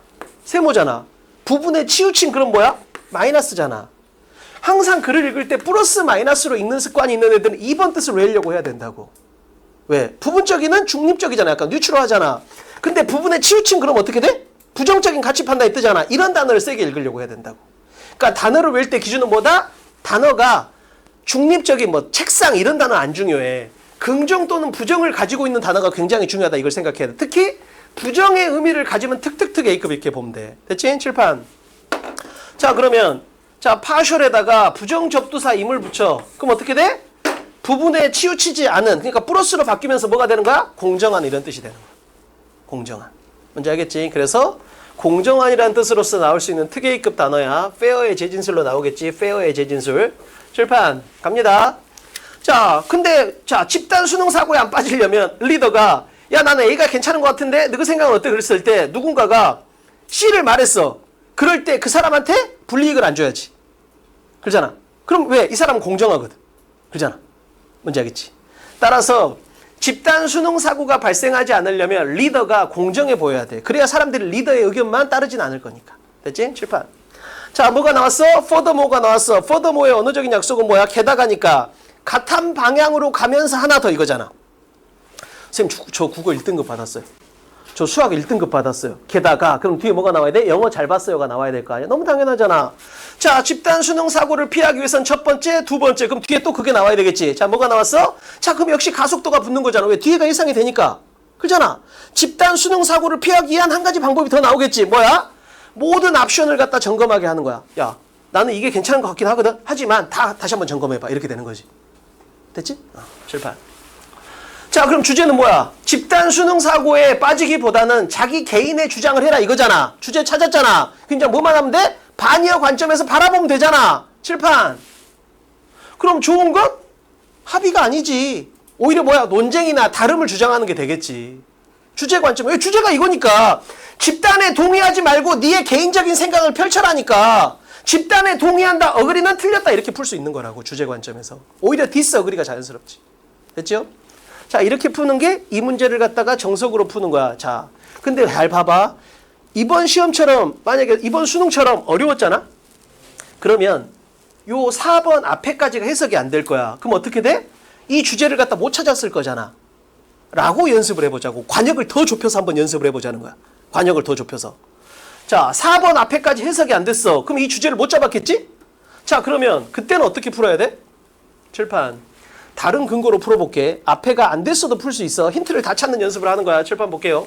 세모잖아. 부분에 치우친 그럼 뭐야? 마이너스잖아. 항상 글을 읽을 때 플러스 마이너스로 읽는 습관이 있는 애들은 2번 뜻을 외우려고 해야 된다고. 왜? 부분적인은 중립적이잖아. 약간 뉴트럴하잖아. 근데 부분에 치우친 그럼 어떻게 돼? 부정적인 가치 판단이 뜨잖아. 이런 단어를 세게 읽으려고 해야 된다고. 그러니까 단어를 외울 때 기준은 뭐다? 단어가 중립적인 뭐 책상 이런 단어 안 중요해. 긍정 또는 부정을 가지고 있는 단어가 굉장히 중요하다. 이걸 생각해야 돼. 특히 부정의 의미를 가지면 특특특 A급 이렇게 보면 돼. 됐지? 칠판. 자, 그러면 자, 파셜에다가 부정 접두사 임을 붙여. 그럼 어떻게 돼? 부분에 치우치지 않은, 그러니까 플러스로 바뀌면서 뭐가 되는 거야? 공정한 이런 뜻이 되는 거야. 공정한. 뭔지 알겠지? 그래서 공정한이라는 뜻으로서 나올 수 있는 특 A급 단어야. 페어의 재진술로 나오겠지. 페어의 재진술. 칠판 갑니다. 자, 근데 자, 집단 수능 사고에 안 빠지려면 리더가 야, 나는 A가 괜찮은 것 같은데 너그 생각은 어때? 그랬을 때 누군가가 C를 말했어. 그럴 때 그 사람한테 불이익을 안 줘야지. 그러잖아. 그럼 왜? 이 사람은 공정하거든. 그러잖아. 뭔지 알겠지? 따라서 집단 수능 사고가 발생하지 않으려면 리더가 공정해 보여야 돼. 그래야 사람들이 리더의 의견만 따르진 않을 거니까. 됐지? 칠판. 자, 뭐가 나왔어? furthermore가 나왔어. furthermore의 언어적인 약속은 뭐야? 게다가니까 같은 방향으로 가면서 하나 더 이거잖아. 선생님, 저 국어 1등급 받았어요. 저 수학 1등급 받았어요. 게다가 그럼 뒤에 뭐가 나와야 돼? 영어 잘 봤어요가 나와야 될 거 아니야? 너무 당연하잖아. 자, 집단 수능 사고를 피하기 위해선 첫 번째, 두 번째. 그럼 뒤에 또 그게 나와야 되겠지. 자, 뭐가 나왔어? 자, 그럼 역시 가속도가 붙는 거잖아. 왜? 뒤에가 예상이 되니까. 그렇잖아. 집단 수능 사고를 피하기 위한 한 가지 방법이 더 나오겠지. 뭐야? 모든 옵션을 갖다 점검하게 하는 거야. 야, 나는 이게 괜찮은 것 같긴 하거든. 하지만 다시 한번 점검해봐. 이렇게 되는 거지. 됐지? 실판. 자, 그럼 주제는 뭐야? 집단 수능 사고에 빠지기보다는 자기 개인의 주장을 해라 이거잖아. 주제 찾았잖아. 그럼 뭐만 하면 돼? 반이어 관점에서 바라보면 되잖아. 칠판. 그럼 좋은 건 합의가 아니지. 오히려 뭐야? 논쟁이나 다름을 주장하는 게 되겠지. 주제 관점. 왜? 주제가 이거니까. 집단에 동의하지 말고 네의 개인적인 생각을 펼쳐라니까. 집단에 동의한다. 어그리는 틀렸다. 이렇게 풀 수 있는 거라고. 주제 관점에서. 오히려 디스어그리가 자연스럽지. 됐죠? 자, 이렇게 푸는 게 이 문제를 갖다가 정석으로 푸는 거야. 자, 근데 잘 봐봐. 이번 시험처럼, 만약에 이번 수능처럼 어려웠잖아? 그러면 요 4번 앞에까지가 해석이 안 될 거야. 그럼 어떻게 돼? 이 주제를 갖다 못 찾았을 거잖아. 라고 연습을 해보자고. 관역을 더 좁혀서 한번 연습을 해보자는 거야. 관역을 더 좁혀서. 자, 4번 앞에까지 해석이 안 됐어. 그럼 이 주제를 못 잡았겠지? 자, 그러면 그때는 어떻게 풀어야 돼? 칠판. 다른 근거로 풀어볼게. 앞에가 안 됐어도 풀 수 있어. 힌트를 다 찾는 연습을 하는 거야. 칠판 볼게요.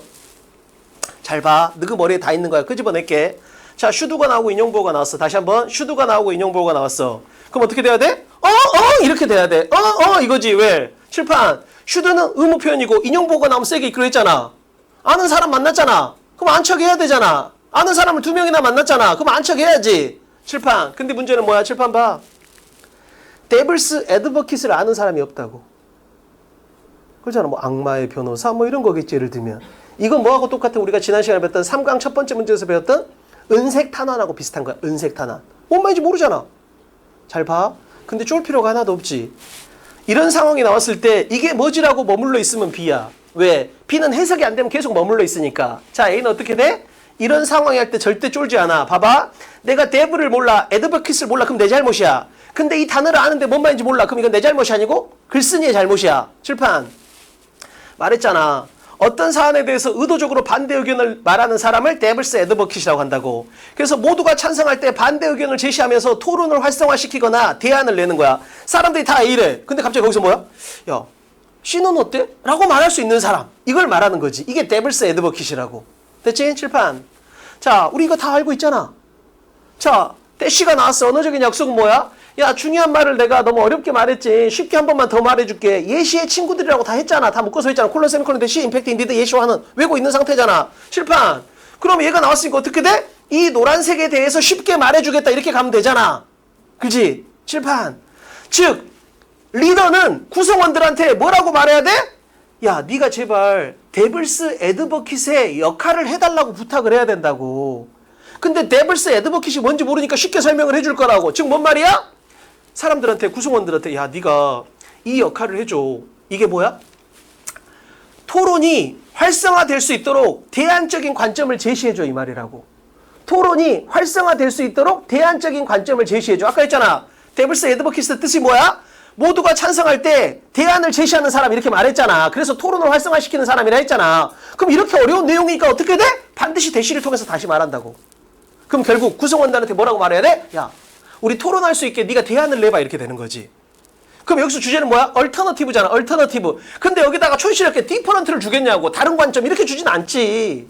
잘 봐. 너그 머리에 다 있는 거야. 끄집어낼게. 자, 슈드가 나오고 인용보호가 나왔어. 다시 한번. 슈드가 나오고 인용보호가 나왔어. 그럼 어떻게 돼야 돼? 이렇게 돼야 돼. 이거지. 왜? 칠판. 슈드는 의무 표현이고 인용보호가 나오면 세게 이끌어 했잖아. 아는 사람 만났잖아. 그럼 안척해야 되잖아. 아는 사람을 2명이나 만났잖아. 그럼 안척해야지. 칠판. 근데 문제는 뭐야? 칠판 봐. 데블스 애드버킷을 아는 사람이 없다고. 그렇잖아. 뭐 악마의 변호사 뭐 이런 거겠지. 예를 들면. 이건 뭐하고 똑같아? 우리가 지난 시간에 배웠던 3강 첫 번째 문제에서 배웠던 은색 탄환하고 비슷한 거야. 은색 탄환. 뭔 말인지 모르잖아. 잘 봐. 근데 쫄 필요가 하나도 없지. 이런 상황이 나왔을 때 이게 뭐지라고 머물러 있으면 B야. 왜? B는 해석이 안 되면 계속 머물러 있으니까. 자, A는 어떻게 돼? 이런 상황이 할 때 절대 쫄지 않아. 봐봐. 내가 데브를 몰라. 애드버킷을 몰라. 그럼 내 잘못이야. 근데 이 단어를 아는데 뭔 말인지 몰라. 그럼 이건 내 잘못이 아니고 글쓴이의 잘못이야. 칠판. 말했잖아. 어떤 사안에 대해서 의도적으로 반대 의견을 말하는 사람을 데블스 애드버킷이라고 한다고. 그래서 모두가 찬성할 때 반대 의견을 제시하면서 토론을 활성화시키거나 대안을 내는 거야. 사람들이 다 이래. 근데 갑자기 거기서 뭐야? 야, C는 어때? 라고 말할 수 있는 사람. 이걸 말하는 거지. 이게 데블스 애드버킷이라고. 됐지? 칠판. 자, 우리 이거 다 알고 있잖아. 자, 대시가 나왔어. 언어적인 약속은 뭐야? 야, 중요한 말을 내가 너무 어렵게 말했지. 쉽게 한 번만 더 말해줄게. 예시의 친구들이라고 다 했잖아. 다 묶어서 했잖아. 콜론, 세미콜론, 대시, 임팩트, 인디드, 예시화는 외고 있는 상태잖아. 칠판. 그럼 얘가 나왔으니까 어떻게 돼? 이 노란색에 대해서 쉽게 말해주겠다. 이렇게 가면 되잖아. 그지? 칠판. 즉, 리더는 구성원들한테 뭐라고 말해야 돼? 야, 네가 제발 데블스 애드버킷의 역할을 해달라고 부탁을 해야 된다고. 근데 데블스 애드버킷이 뭔지 모르니까 쉽게 설명을 해줄 거라고. 즉, 뭔 말이야? 사람들한테, 구성원들한테, 야, 네가 이 역할을 해줘. 이게 뭐야? 토론이 활성화될 수 있도록 대안적인 관점을 제시해줘, 이 말이라고. 토론이 활성화될 수 있도록 대안적인 관점을 제시해줘. 아까 했잖아. 데블스 애드버킷의 뜻이 뭐야? 모두가 찬성할 때 대안을 제시하는 사람 이렇게 말했잖아. 그래서 토론을 활성화시키는 사람이라 했잖아. 그럼 이렇게 어려운 내용이니까 어떻게 돼? 반드시 대시를 통해서 다시 말한다고. 그럼 결국 구성원들한테 뭐라고 말해야 돼? 야, 우리 토론할 수 있게 네가 대안을 내봐. 이렇게 되는 거지. 그럼 여기서 주제는 뭐야? 얼터너티브잖아. 얼터너티브. 근데 여기다가 촌스럽게 디퍼런트를 주겠냐고. 다른 관점 이렇게 주진 않지.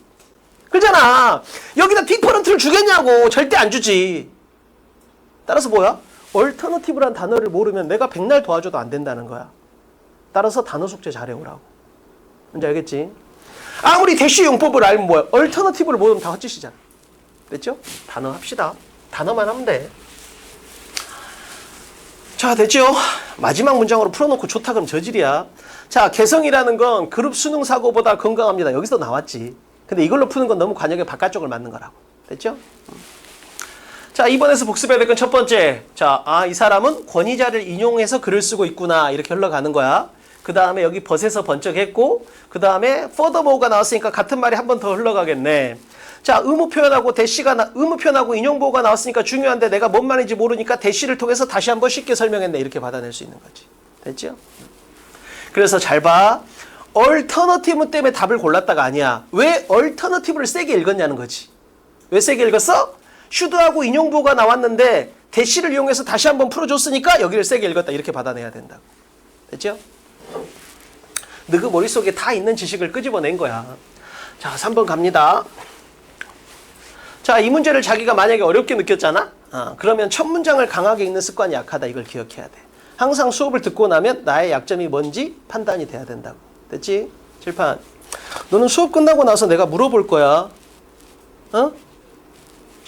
그러잖아. 여기다 디퍼런트를 주겠냐고. 절대 안 주지. 따라서 뭐야? 얼터너티브란 단어를 모르면 내가 백날 도와줘도 안 된다는 거야. 따라서 단어 숙제 잘해오라고. 뭔지 알겠지? 아무리 대시 용법을 알면 뭐야? 얼터너티브를 모르면 다 헛짓이잖아. 됐죠? 단어 합시다. 단어만 하면 돼. 자, 됐죠? 마지막 문장으로 풀어놓고 좋다 그럼 저질이야. 자, 개성이라는 건 그룹 수능 사고보다 건강합니다. 여기서 나왔지. 근데 이걸로 푸는 건 너무 관역의 바깥쪽을 맞는 거라고. 됐죠? 자, 이번에서 복습해야 될 건 첫 번째. 자, 이 사람은 권위자를 인용해서 글을 쓰고 있구나. 이렇게 흘러가는 거야. 그 다음에 여기 벗에서 번쩍했고, 그 다음에 furthermore가 나왔으니까 같은 말이 한 번 더 흘러가겠네. 자, 의무 표현하고 의무 표현하고 인용 보호가 나왔으니까 중요한데 내가 뭔 말인지 모르니까 대시를 통해서 다시 한번 쉽게 설명했네. 이렇게 받아낼 수 있는 거지. 됐죠? 그래서 잘 봐. 얼터너티브 때문에 답을 골랐다가 아니야. 왜 얼터너티브를 세게 읽었냐는 거지. 왜 세게 읽었어? 슈드하고 인용 보호가 나왔는데 대시를 이용해서 다시 한번 풀어줬으니까 여기를 세게 읽었다. 이렇게 받아내야 된다고. 됐죠? 너 그 머릿속에 다 있는 지식을 끄집어낸 거야. 자, 3번 갑니다. 자, 이 문제를 자기가 만약에 어렵게 느꼈잖아? 그러면 첫 문장을 강하게 읽는 습관이 약하다. 이걸 기억해야 돼. 항상 수업을 듣고 나면 나의 약점이 뭔지 판단이 돼야 된다고. 됐지? 칠판. 너는 수업 끝나고 나서 내가 물어볼 거야. 어?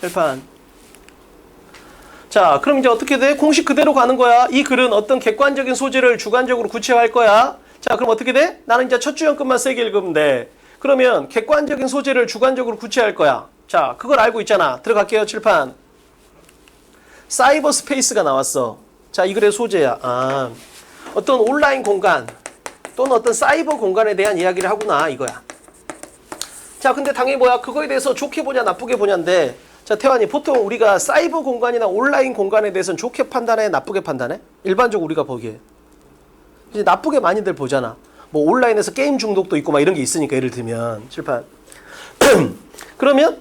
칠판. 자, 그럼 이제 어떻게 돼? 공식 그대로 가는 거야. 이 글은 어떤 객관적인 소재를 주관적으로 구체화할 거야. 자, 그럼 어떻게 돼? 나는 이제 첫 주연급만 세게 읽으면 돼. 그러면 객관적인 소재를 주관적으로 구체화할 거야. 자, 그걸 알고 있잖아. 들어갈게요. 칠판. 사이버 스페이스가 나왔어. 자, 이 글의 소재야. 어떤 온라인 공간 또는 어떤 사이버 공간에 대한 이야기를 하구나. 이거야. 자, 근데 당연히 뭐야? 그거에 대해서 좋게 보냐 나쁘게 보냐인데, 자, 태환이 보통 우리가 사이버 공간이나 온라인 공간에 대해서는 좋게 판단해? 나쁘게 판단해? 일반적으로 우리가 보기에. 이제 나쁘게 많이들 보잖아. 뭐 온라인에서 게임 중독도 있고 막 이런 게 있으니까. 예를 들면 칠판. 그러면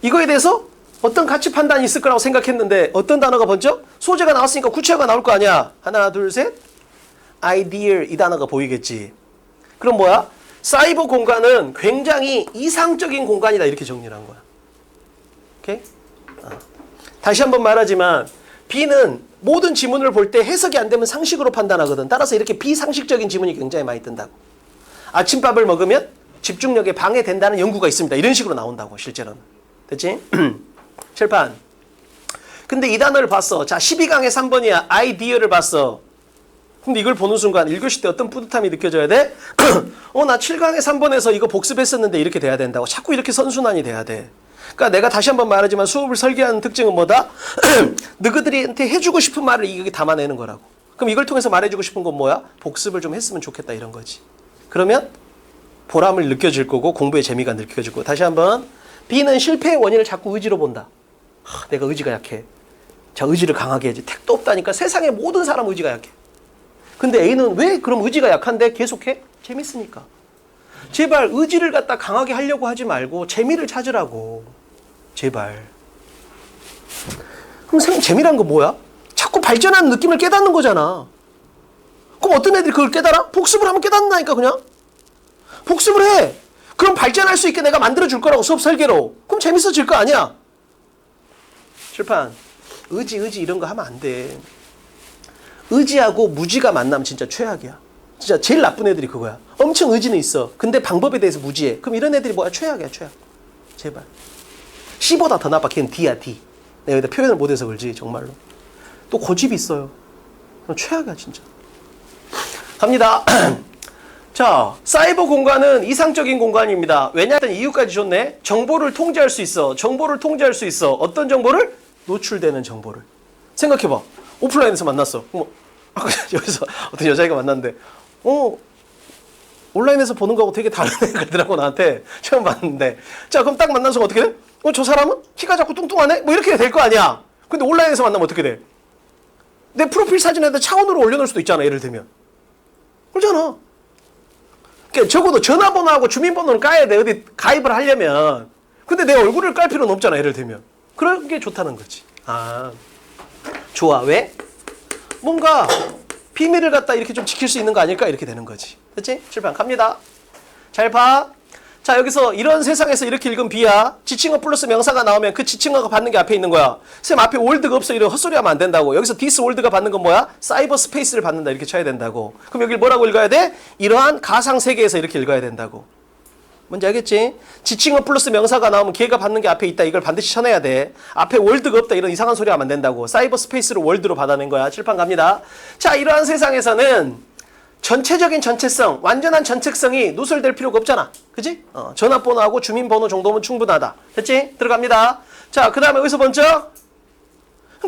이거에 대해서 어떤 가치 판단이 있을 거라고 생각했는데 어떤 단어가 먼저? 소재가 나왔으니까 구체화가 나올 거 아니야. 하나, 둘, 셋. ideal 이 단어가 보이겠지. 그럼 뭐야? 사이버 공간은 굉장히 이상적인 공간이다. 이렇게 정리를 한 거야. 오케이? 다시 한번 말하지만 B는 모든 지문을 볼 때 해석이 안 되면 상식으로 판단하거든. 따라서 이렇게 비상식적인 지문이 굉장히 많이 뜬다고. 아침밥을 먹으면 집중력에 방해된다는 연구가 있습니다. 이런 식으로 나온다고 실제로는. 됐지? 칠판. 근데 이 단어를 봤어. 자, 12강의 3번이야. 아이디어를 봤어. 근데 이걸 보는 순간 읽으실 때 어떤 뿌듯함이 느껴져야 돼? 나 7강의 3번에서 이거 복습했었는데 이렇게 돼야 된다고. 자꾸 이렇게 선순환이 돼야 돼. 그러니까 내가 다시 한번 말하지만 수업을 설계하는 특징은 뭐다? 너희들한테 해주고 싶은 말을 이게 담아내는 거라고. 그럼 이걸 통해서 말해주고 싶은 건 뭐야? 복습을 좀 했으면 좋겠다 이런 거지. 그러면 보람을 느껴질 거고 공부의 재미가 느껴질 거고. 다시 한번. B는 실패의 원인을 자꾸 의지로 본다. 내가 의지가 약해. 자, 의지를 강하게 해야지. 택도 없다니까. 세상의 모든 사람 의지가 약해. 근데 A는 왜 그럼 의지가 약한데 계속해? 재밌으니까. 제발 의지를 갖다 강하게 하려고 하지 말고 재미를 찾으라고. 제발. 그럼 재미란 거 뭐야? 자꾸 발전하는 느낌을 깨닫는 거잖아. 그럼 어떤 애들이 그걸 깨달아? 복습을 하면 깨닫는다니까 그냥. 복습을 해. 그럼 발전할 수 있게 내가 만들어줄 거라고 수업 설계로. 그럼 재밌어질 거 아니야. 칠판. 의지 이런 거 하면 안 돼. 의지하고 무지가 만나면 진짜 최악이야. 진짜 제일 나쁜 애들이 그거야. 엄청 의지는 있어. 근데 방법에 대해서 무지해. 그럼 이런 애들이 뭐야? 최악이야, 최악. 제발. C보다 더 나빠. 걔는 D야, D. 내가 여기다 표현을 못해서 그러지, 정말로. 또 고집이 있어요. 그럼 최악이야, 진짜. 갑니다. 자, 사이버 공간은 이상적인 공간입니다. 왜냐하면 이유까지 줬네. 정보를 통제할 수 있어. 정보를 통제할 수 있어. 어떤 정보를? 노출되는 정보를. 생각해봐. 오프라인에서 만났어. 여기서 어떤 여자애가 만났는데, 온라인에서 보는 거하고 되게 다른 애가 더라고 나한테 처음 봤는데. 자, 그럼 딱 만나서 어떻게 돼? 저 사람은 키가 작고 뚱뚱하네? 뭐 이렇게 될 거 아니야. 근데 온라인에서 만나면 어떻게 돼? 내 프로필 사진에다 차원으로 올려놓을 수도 있잖아, 예를 들면. 그러잖아. 그러니까 적어도 전화번호하고 주민번호는 까야 돼, 어디 가입을 하려면. 근데 내 얼굴을 깔 필요는 없잖아, 예를 들면. 그런 게 좋다는 거지. 아, 좋아. 왜? 뭔가 비밀을 갖다 이렇게 좀 지킬 수 있는 거 아닐까? 이렇게 되는 거지. 됐지? 칠판 갑니다. 잘 봐. 자, 여기서 이런 세상에서 이렇게 읽은 B야. 지칭어 플러스 명사가 나오면 그 지칭어가 받는 게 앞에 있는 거야. 쌤 앞에 월드가 없어. 이런 헛소리 하면 안 된다고. 여기서 디스 월드가 받는 건 뭐야? 사이버 스페이스를 받는다. 이렇게 쳐야 된다고. 그럼 여기를 뭐라고 읽어야 돼? 이러한 가상 세계에서 이렇게 읽어야 된다고. 뭔지 알겠지? 지칭어 플러스 명사가 나오면 걔가 받는 게 앞에 있다. 이걸 반드시 쳐내야 돼. 앞에 월드가 없다. 이런 이상한 소리 하면 안 된다고. 사이버 스페이스로 월드로 받아낸 거야. 칠판 갑니다. 자, 이러한 세상에서는 전체적인 전체성, 완전한 전체성이 누설될 필요가 없잖아. 그지? 전화번호하고 주민번호 정도면 충분하다. 됐지? 들어갑니다. 자, 그 다음에 여기서 먼저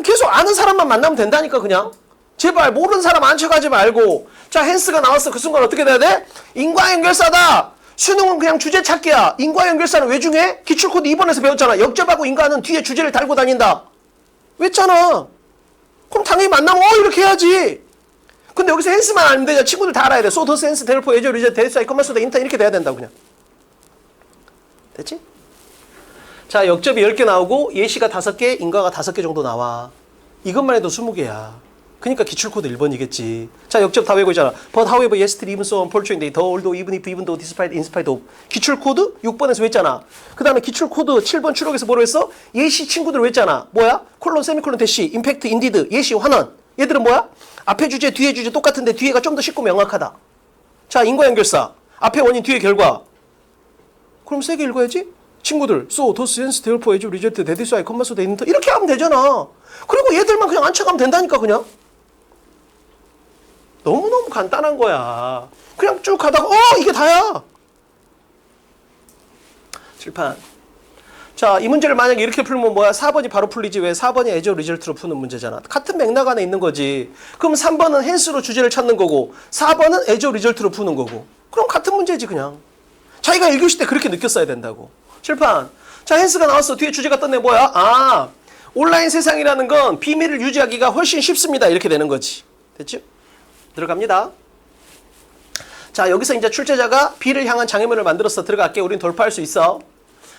계속 아는 사람만 만나면 된다니까 그냥. 제발 모르는 사람 안 척하지 말고. 자, 헨스가 나왔어. 그 순간 어떻게 돼야 돼? 인과연결사다. 수능은 그냥 주제 찾기야. 인과연결사는 왜 중요해? 기출코드 2번에서 배웠잖아. 역접하고 인과는 뒤에 주제를 달고 다닌다. 왜잖아. 그럼 당연히 만나면 이렇게 해야지. 근데 여기서 헨스만 알면 되냐? 친구들 다 알아야 돼. 소더스, 헨스, 델포, 에저, 리저, 데이사이, 커머스다, 인터 이렇게 돼야 된다고 그냥. 됐지? 자, 역접이 10개 나오고 예시가 5개, 인과가 5개 정도 나와. 이것만 해도 20개야. 그러니까 기출코드 1번이겠지. 자, 역접 다 외우고 있잖아. But however, yesterday, even so, unfortunately, though, although, even if, even though, despite, in spite of. 기출코드 6번에서 외웠잖아. 그 다음에 기출코드 7번 추록에서 뭐로 했어? 예시 친구들 외웠잖아. 뭐야? 콜론, 세미콜론, 대시, 임팩트, 인디드, 예시, 환원. 얘들은 뭐야? 앞에 주제, 뒤에 주제 똑같은데 뒤에가 좀 더 쉽고 명확하다. 자, 인과연결사. 앞에 원인, 뒤에 결과. 그럼 세게 읽어야지? 친구들, so, thus, hence, therefore, as, result, that is why, comma, so, that, inter. 이렇게 하면 되잖아. 그리고 얘들만 그냥 앉혀가면 된다니까, 그냥. 너무너무 간단한 거야. 그냥 쭉 가다가, 이게 다야. 칠판. 자, 이 문제를 만약에 이렇게 풀면 뭐야? 4번이 바로 풀리지. 왜? 4번이 as a result로 푸는 문제잖아. 같은 맥락 안에 있는 거지. 그럼 3번은 hence로 주제를 찾는 거고 4번은 as a result로 푸는 거고. 그럼 같은 문제지 그냥. 자기가 읽으실 때 그렇게 느꼈어야 된다고. 칠판. 자, hence가 나왔어. 뒤에 주제가 떴네. 뭐야? 온라인 세상이라는 건 비밀을 유지하기가 훨씬 쉽습니다. 이렇게 되는 거지. 됐죠? 들어갑니다. 자, 여기서 이제 출제자가 B를 향한 장애물을 만들었어. 들어갈게. 우린 돌파할 수 있어.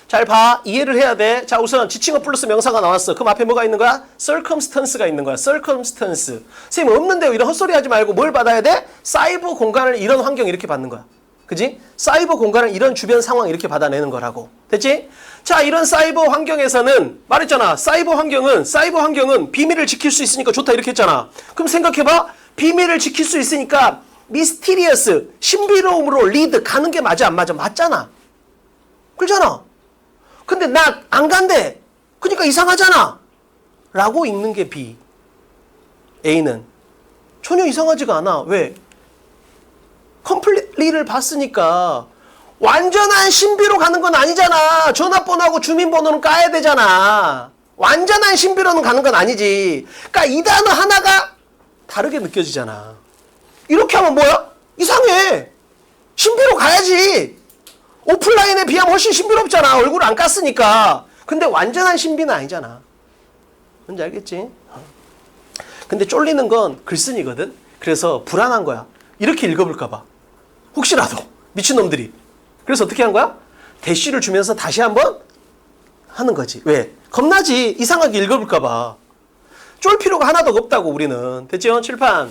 잘 봐. 이해를 해야 돼. 자, 우선 지칭어 플러스 명사가 나왔어. 그럼 앞에 뭐가 있는 거야? circumstance가 있는 거야. circumstance. 선생님 없는데요. 이런 헛소리 하지 말고 뭘 받아야 돼? 사이버 공간을 이런 환경 이렇게 받는 거야. 그지? 사이버 공간을 이런 주변 상황 이렇게 받아내는 거라고. 됐지? 자, 이런 사이버 환경에서는 말했잖아. 사이버 환경은 비밀을 지킬 수 있으니까 좋다 이렇게 했잖아. 그럼 생각해봐. 비밀을 지킬 수 있으니까 mysterious, 신비로움으로 lead 가는 게 맞아 안 맞아? 맞잖아. 그렇잖아. 근데 나 안 간대. 그러니까 이상하잖아. 라고 읽는 게 B. A는 전혀 이상하지가 않아. 왜? 컴플리트를 봤으니까 완전한 신비로 가는 건 아니잖아. 전화번호하고 주민번호는 까야 되잖아. 완전한 신비로는 가는 건 아니지. 그러니까 이 단어 하나가 다르게 느껴지잖아. 이렇게 하면 뭐야? 이상해. 신비로 가야지. 오프라인에 비하면 훨씬 신비롭잖아. 얼굴 안 깠으니까. 근데 완전한 신비는 아니잖아. 뭔지 알겠지? 근데 쫄리는 건 글쓴이거든. 그래서 불안한 거야. 이렇게 읽어볼까 봐. 혹시라도 미친놈들이. 그래서 어떻게 한 거야? 대쉬를 주면서 다시 한번 하는 거지. 왜? 겁나지. 이상하게 읽어볼까 봐. 쫄 필요가 하나도 없다고 우리는. 됐죠? 칠판.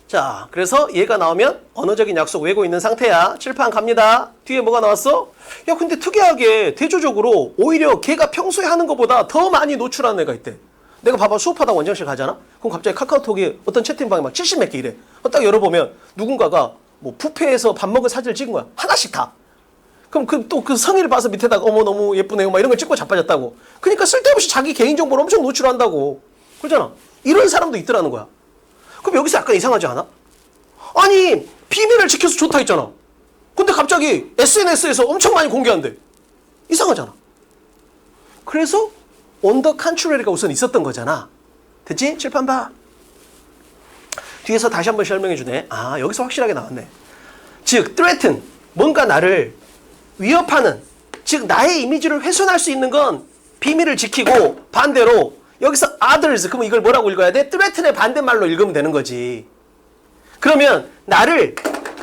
자, 그래서 얘가 나오면 언어적인 약속 외고 있는 상태야. 칠판 갑니다. 뒤에 뭐가 나왔어? 야, 근데 특이하게 대조적으로 오히려 걔가 평소에 하는 것보다 더 많이 노출하는 애가 있대. 내가 봐봐, 수업하다 원장실 가잖아? 그럼 갑자기 카카오톡에 어떤 채팅방에 막 70몇 개 이래. 딱 열어보면 누군가가 뭐 뷔페에서 밥 먹은 사진을 찍은 거야. 하나씩 다. 그럼 또 그 성의를 봐서 밑에다가 어머 너무 예쁘네요 막 이런 걸 찍고 자빠졌다고. 그러니까 쓸데없이 자기 개인정보를 엄청 노출한다고. 그러잖아. 이런 사람도 있더라는 거야. 그럼 여기서 약간 이상하지 않아? 아니 비밀을 지켜서 좋다 했잖아. 근데 갑자기 SNS에서 엄청 많이 공개한대. 이상하잖아. 그래서 온더 컨트롤리가 우선 있었던 거잖아. 됐지? 칠판 봐. 뒤에서 다시 한번 설명해 주네. 아, 여기서 확실하게 나왔네. 즉, threaten, 뭔가 나를 위협하는, 즉 나의 이미지를 훼손할 수 있는 건 비밀을 지키고, 반대로 여기서 others, 그러면 이걸 뭐라고 읽어야 돼? threaten의 반대말로 읽으면 되는 거지. 그러면 나를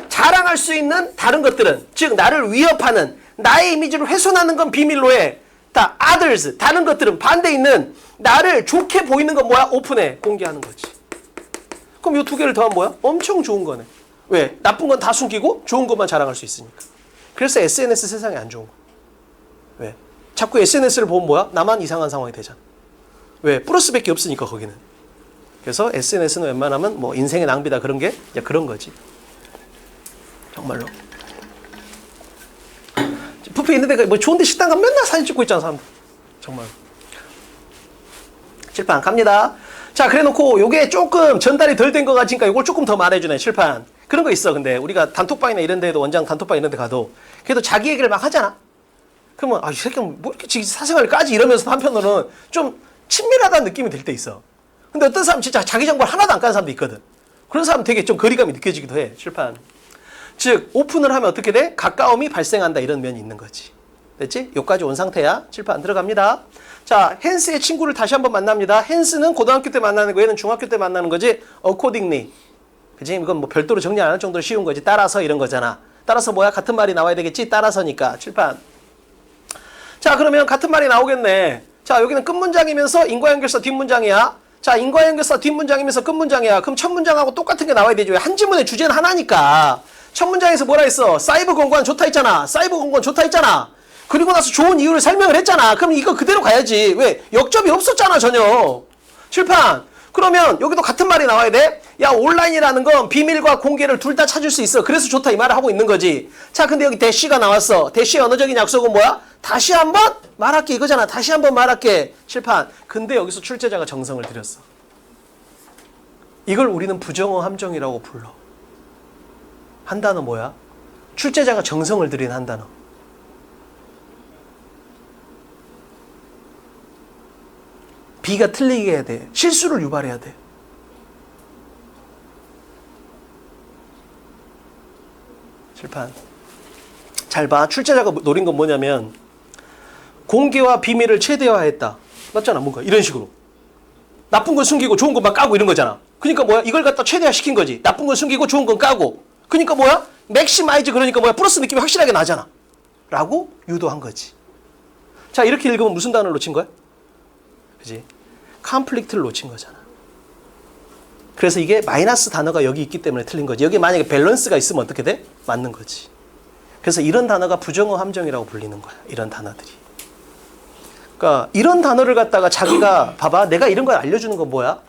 자랑할 수 있는 다른 것들은, 즉 나를 위협하는, 나의 이미지를 훼손하는 건 비밀로 해. 다 others, 다른 것들은 반대 있는 나를 좋게 보이는 건 뭐야? 오픈해, 공개하는 거지. 그럼 이 두 개를 더하면 뭐야? 엄청 좋은 거네. 왜? 나쁜 건 다 숨기고 좋은 것만 자랑할 수 있으니까. 그래서 SNS 세상에 안 좋은 거야. 왜? 자꾸 SNS를 보면 뭐야? 나만 이상한 상황이 되잖아. 왜? 플러스밖에 없으니까 거기는. 그래서 SNS는 웬만하면 뭐 인생의 낭비다 그런 게 이제 그런 거지. 정말로. 뷔페 있는 데가 뭐 좋은데 식당 가면 맨날 사진 찍고 있잖아 사람들. 정말. 칠판 갑니다. 자, 그래 놓고 요게 조금 전달이 덜 된 것 같으니까 요걸 조금 더 말해주네. 칠판. 그런 거 있어. 근데 우리가 단톡방이나 이런 데도 원장 단톡방 이런 데 가도 그래도 자기 얘기를 막 하잖아. 그러면 아, 이 새끼는 뭐 이렇게 사생활을 까지 이러면서 한편으로는 좀 친밀하다는 느낌이 들 때 있어. 근데 어떤 사람 진짜 자기 정보를 하나도 안 까는 사람도 있거든. 그런 사람 되게 좀 거리감이 느껴지기도 해. 칠판. 즉 오픈을 하면 어떻게 돼? 가까움이 발생한다 이런 면이 있는 거지. 됐지? 여기까지 온 상태야. 칠판 들어갑니다. 자, 헨스의 친구를 다시 한번 만납니다. 헨스는 고등학교 때 만나는 거, 얘는 중학교 때 만나는 거지. accordingly. 그치? 이건 뭐 별도로 정리 안 할 정도로 쉬운 거지. 따라서 이런 거잖아. 따라서 뭐야? 같은 말이 나와야 되겠지? 따라서니까. 칠판. 자, 그러면 같은 말이 나오겠네. 자, 여기는 끝문장이면서 인과연결사 뒷문장이야. 자, 인과연결사 뒷문장이면서 끝문장이야. 그럼 첫 문장하고 똑같은 게 나와야 되죠. 한 지문의 주제는 하나니까. 첫 문장에서 뭐라 했어? 사이버 공간 좋다 했잖아. 사이버 공간 좋다 했잖아. 그리고 나서 좋은 이유를 설명을 했잖아. 그럼 이거 그대로 가야지. 왜? 역접이 없었잖아, 전혀. 칠판. 그러면 여기도 같은 말이 나와야 돼? 야, 온라인이라는 건 비밀과 공개를 둘 다 찾을 수 있어. 그래서 좋다 이 말을 하고 있는 거지. 자, 근데 여기 대시가 나왔어. 대시의 언어적인 약속은 뭐야? 다시 한번 말할게 이거잖아. 다시 한번 말할게. 칠판. 근데 여기서 출제자가 정성을 들였어. 이걸 우리는 부정어 함정이라고 불러. 한 단어 뭐야? 출제자가 정성을 들인 한 단어. B가 틀리게 해야 돼. 실수를 유발해야 돼. 칠판. 잘 봐. 출제자가 노린 건 뭐냐면 공개와 비밀을 최대화했다. 맞잖아. 뭔가 이런 식으로. 나쁜 건 숨기고 좋은 것만 까고 이런 거잖아. 그러니까 뭐야? 이걸 갖다 최대화시킨 거지. 나쁜 건 숨기고 좋은 건 까고. 그러니까 뭐야? 맥시마이즈 그러니까 뭐야? 플러스 느낌이 확실하게 나잖아. 라고 유도한 거지. 자, 이렇게 읽으면 무슨 단어를 놓친 거야? 그지? 컨플릭트를 놓친 거잖아. 그래서 이게 마이너스 단어가 여기 있기 때문에 틀린 거지. 여기 만약에 밸런스가 있으면 어떻게 돼? 맞는 거지. 그래서 이런 단어가 부정어 함정이라고 불리는 거야. 이런 단어들이. 그러니까 이런 단어를 갖다가 자기가 봐봐. 내가 이런 걸 알려주는 건 뭐야?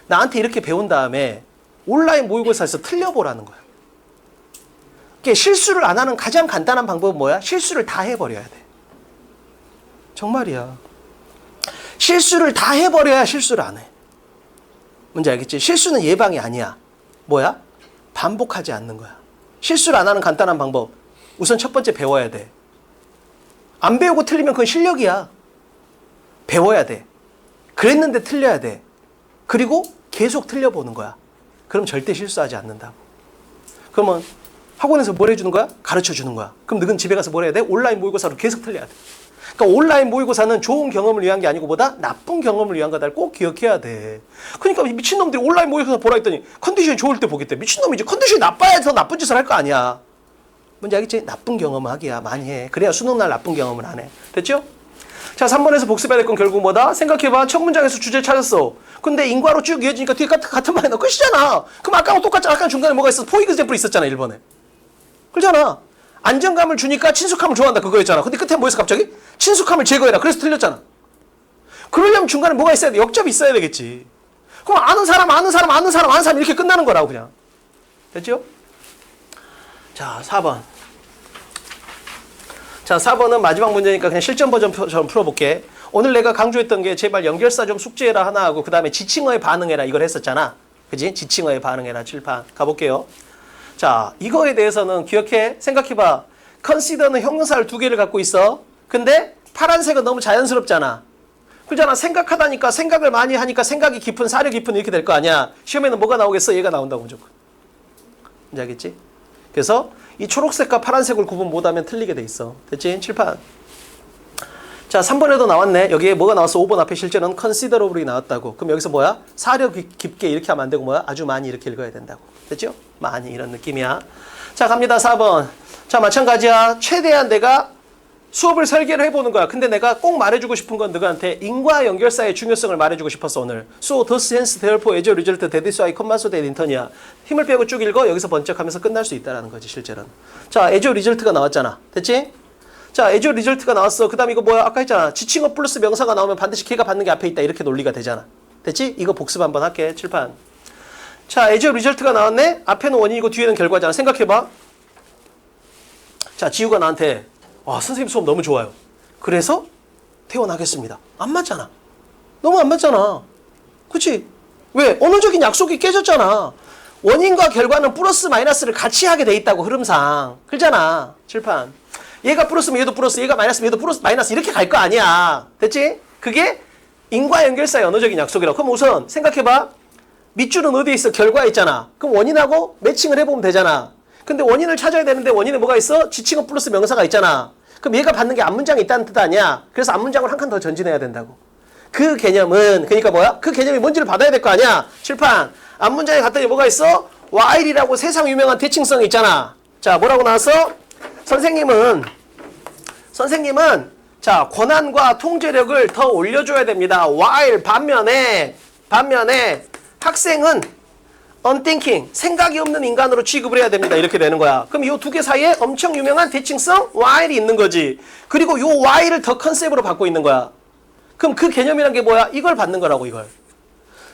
나한테 이렇게 배운 다음에 온라인 모의고사에서 틀려보라는 거야. 실수를 안 하는 가장 간단한 방법은 뭐야? 실수를 다 해버려야 돼. 정말이야. 실수를 다 해버려야 실수를 안 해. 뭔지 알겠지? 실수는 예방이 아니야. 뭐야? 반복하지 않는 거야. 실수를 안 하는 간단한 방법. 우선 첫 번째 배워야 돼. 안 배우고 틀리면 그건 실력이야. 배워야 돼. 그랬는데 틀려야 돼. 그리고 계속 틀려보는 거야. 그럼 절대 실수하지 않는다고. 그러면 학원에서 뭘 해주는 거야? 가르쳐 주는 거야. 그럼 너는 집에 가서 뭘 해야 돼? 온라인 모의고사로 계속 틀려야 돼. 그러니까 온라인 모의고사는 좋은 경험을 위한 게 아니고 보다 나쁜 경험을 위한 거다를 꼭 기억해야 돼. 그러니까 미친놈들이 온라인 모의고사 보라 했더니 컨디션이 좋을 때 보겠대. 미친놈이지. 컨디션이 나빠야 더 나쁜 짓을 할 거 아니야. 뭔지 알겠지? 나쁜 경험을 하기야 많이 해. 그래야 수능날 나쁜 경험을 안 해. 됐죠? 자, 3번에서 복습해야 될 건 결국 뭐다? 생각해봐. 첫 문장에서 주제 찾았어. 근데 인과로 쭉 이어지니까 뒤에 같은 말이 나 끝이잖아. 그럼 아까랑 똑같잖아. 아까 중간에 뭐가 있어? 포 example 있었잖아. 1번에. 그렇잖아. 안정감을 주니까 친숙함을 좋아한다. 그거였잖아. 근데 끝에 뭐였어 갑자기? 친숙함을 제거해라. 그래서 틀렸잖아. 그러려면 중간에 뭐가 있어야 돼? 역접이 있어야 되겠지. 그럼 아는 사람 이렇게 끝나는 거라고 그냥. 됐죠? 자, 4번. 자, 4번은 마지막 문제니까 그냥 실전 버전처럼 풀어볼게. 오늘 내가 강조했던 게 제발 연결사 좀 숙제해라 하나 하고 그 다음에 지칭어에 반응해라 이걸 했었잖아. 그지? 지칭어에 반응해라 칠판. 가볼게요. 자, 이거에 대해서는 기억해. 생각해봐. consider는 형용사를 2개를 갖고 있어. 근데 파란색은 너무 자연스럽잖아. 그잖아. 생각하다니까 생각을 많이 하니까 생각이 깊은 사려 깊은 이렇게 될 거 아니야. 시험에는 뭐가 나오겠어? 얘가 나온다고 무조건. 이제 알겠지? 그래서 이 초록색과 파란색을 구분 못하면 틀리게 돼 있어. 됐지? 칠판. 자, 3번에도 나왔네. 여기에 뭐가 나왔어? 5번 앞에 실제는 considerably 나왔다고. 그럼 여기서 뭐야? 사려 깊게 이렇게 하면 안 되고 뭐야? 아주 많이 이렇게 읽어야 된다고. 됐죠? 많이 이런 느낌이야. 자, 갑니다. 4번. 자, 마찬가지야. 최대한 내가 수업을 설계를 해보는 거야. 근데 내가 꼭 말해주고 싶은 건 너한테 인과 연결사의 중요성을 말해주고 싶었어, 오늘. So, thus, hence, therefore, as a result, that is why, comma, so, that, intern이야. 힘을 빼고 쭉 읽어. 여기서 번쩍하면서 끝날 수 있다는 거지, 실제로는. 자, as a result가 나왔잖아. 됐지? 자, as a result가 나왔어. 그 다음 이거 뭐야? 아까 했잖아. 지칭어 플러스 명사가 나오면 반드시 걔가 받는 게 앞에 있다. 이렇게 논리가 되잖아. 됐지? 이거 복습 한번 할게. 칠판. 자, as a result가 나왔네? 앞에는 원인이고 뒤에는 결과잖아. 생각해봐. 자, 지우가 나한테 와, 선생님 수업 너무 좋아요. 그래서 퇴원하겠습니다. 안 맞잖아. 너무 안 맞잖아. 그치? 왜? 언어적인 약속이 깨졌잖아. 원인과 결과는 플러스 마이너스를 같이 하게 돼 있다고 흐름상. 그렇잖아. 칠판. 얘가 플러스면 얘도 플러스, 얘가 마이너스면 얘도 플러스 마이너스 이렇게 갈 거 아니야. 됐지? 그게 인과 연결사의 언어적인 약속이라고. 그럼 우선 생각해봐. 밑줄은 어디에 있어? 결과에 있잖아. 그럼 원인하고 매칭을 해보면 되잖아. 근데 원인을 찾아야 되는데 원인에 뭐가 있어? 지칭어 플러스 명사가 있잖아. 그럼 얘가 받는 게 앞문장에 있다는 뜻 아니야. 그래서 앞문장을 한 칸 더 전진해야 된다고. 그 개념은 그러니까 뭐야? 그 개념이 뭔지를 받아야 될 거 아니야. 칠판. 앞문장에 갔더니 뭐가 있어? while이라고 세상 유명한 대칭성이 있잖아. 자, 뭐라고 나왔어? 선생님은 자, 권한과 통제력을 더 올려줘야 됩니다. while 반면에 학생은 unthinking, 생각이 없는 인간으로 취급을 해야 됩니다. 이렇게 되는 거야. 그럼 이 두 개 사이에 엄청 유명한 대칭성 while이 있는 거지. 그리고 이 while을 더 컨셉으로 받고 있는 거야. 그럼 그 개념이란 게 뭐야? 이걸 받는 거라고, 이걸.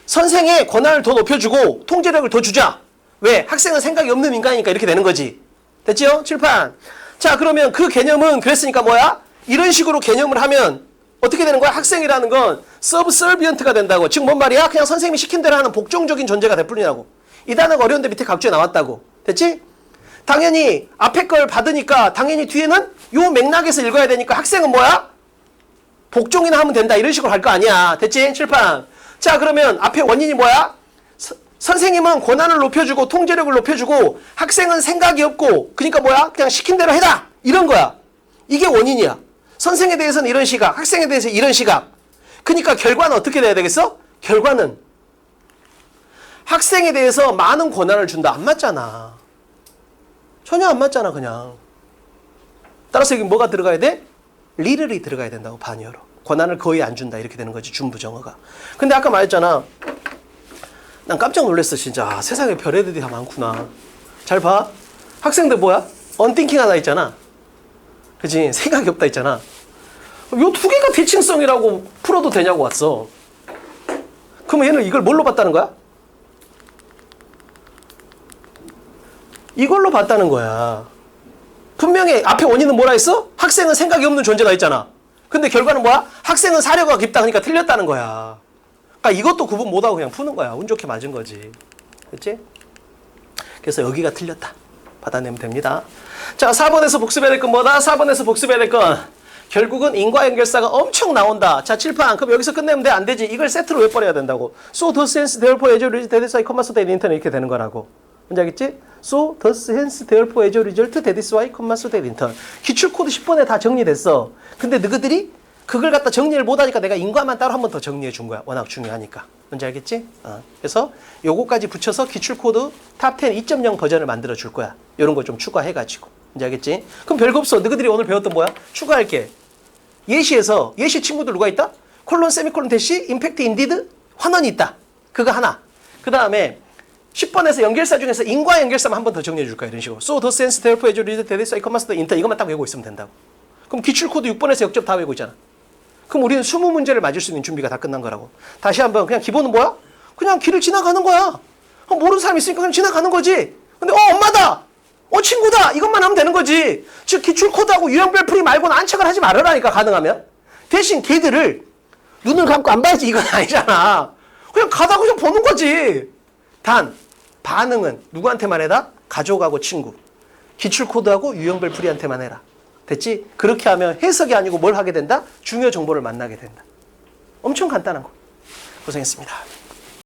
선생의 권한을 더 높여주고 통제력을 더 주자. 왜? 학생은 생각이 없는 인간이니까 이렇게 되는 거지. 됐지요? 칠판. 자, 그러면 그 개념은 그랬으니까 뭐야? 이런 식으로 개념을 하면 어떻게 되는 거야? 학생이라는 건 subservient가 된다고. 즉 뭔 말이야? 그냥 선생님이 시킨 대로 하는 복종적인 존재가 될 뿐이라고. 이 단어가 어려운데 밑에 각주에 나왔다고. 됐지? 당연히 앞에 걸 받으니까 당연히 뒤에는 요 맥락에서 읽어야 되니까 학생은 뭐야? 복종이나 하면 된다. 이런 식으로 할 거 아니야. 됐지? 칠판. 자, 그러면 앞에 원인이 뭐야? 선생님은 권한을 높여주고 통제력을 높여주고 학생은 생각이 없고 그러니까 뭐야? 그냥 시킨 대로 해라. 이런 거야. 이게 원인이야. 선생에 대해서는 이런 시각, 학생에 대해서 이런 시각. 그러니까 결과는 어떻게 돼야 되겠어? 결과는 학생에 대해서 많은 권한을 준다. 안 맞잖아. 전혀 안 맞잖아, 그냥. 따라서 여기 뭐가 들어가야 돼? 리를이 들어가야 된다고, 반여로. 권한을 거의 안 준다. 이렇게 되는 거지, 중부정어가. 근데 아까 말했잖아. 난 깜짝 놀랐어, 진짜. 아, 세상에 별애들이 다 많구나. 잘 봐. 학생들 뭐야? 언띵킹 하나 있잖아. 그치? 생각이 없다 있잖아. 요 두 개가 대칭성이라고 풀어도 되냐고 왔어. 그러면 얘는 이걸 뭘로 봤다는 거야? 이걸로 봤다는 거야. 분명히 앞에 원인은 뭐라 했어? 학생은 생각이 없는 존재가 있잖아. 근데 결과는 뭐야? 학생은 사려가 깊다 그러니까 틀렸다는 거야. 그러니까 이것도 구분 못하고 그냥 푸는 거야. 운 좋게 맞은 거지. 그렇지? 그래서 여기가 틀렸다. 받아내면 됩니다. 자, 4번에서 복습해야 될 건 뭐다? 4번에서 복습해야 될 건 결국은 인과연결사가 엄청 나온다. 자, 칠판. 그럼 여기서 끝내면 돼? 안 되지. 이걸 세트로 왜 버려야 된다고? So, thus, hence, therefore, as a result, that is why, comma, so that intern 이렇게 되는 거라고. 뭔지 알겠지? So, thus, hence, therefore, as a result, that is why, comma, so that intern. 기출코드 10번에 다 정리됐어. 근데 너희들이 그걸 갖다 정리를 못하니까 내가 인과만 따로 한 번 더 정리해 준 거야. 워낙 중요하니까. 뭔지 알겠지? 그래서 요거까지 붙여서 기출코드 탑10 2.0 버전을 만들어 줄 거야. 요런 거 좀 추가해가지고. 뭔지 알겠지? 그럼 별거 없어. 너희들이 오늘 배웠던 뭐야? 추가할게. 예시에서 예시 친구들 누가 있다? 콜론, 세미콜론, 대시, 임팩트, 인디드, 환원이 있다. 그거 하나. 그 다음에 10번에서 연결사 중에서 인과 연결사만 한 번 더 정리해 줄 거야. 이런 식으로. So, thus, hence, therefore, as a result, that is why, comma, so that intern. 이것만 딱 외우고 있으면 된다고. 그럼 기출코드 6번에서 역접 다 외우고 있잖아. 그럼 우리는 20문제를 맞을 수 있는 준비가 다 끝난 거라고. 다시 한번 그냥 기본은 뭐야? 그냥 길을 지나가는 거야. 모르는 사람 있으니까 그냥 지나가는 거지. 근데 엄마다! 친구다! 이것만 하면 되는 거지. 즉 기출코드하고 유형별풀이 말고는 안착을 하지 말으라니까 가능하면. 대신 걔들을 눈을 감고 안 봐야지 이건 아니잖아. 그냥 가다 그냥 보는 거지. 단 반응은 누구한테만 해라? 가족하고 친구. 기출코드하고 유형별풀이한테만 해라. 됐지? 그렇게 하면 해석이 아니고 뭘 하게 된다? 중요 정보를 만나게 된다. 엄청 간단한 거. 고생했습니다.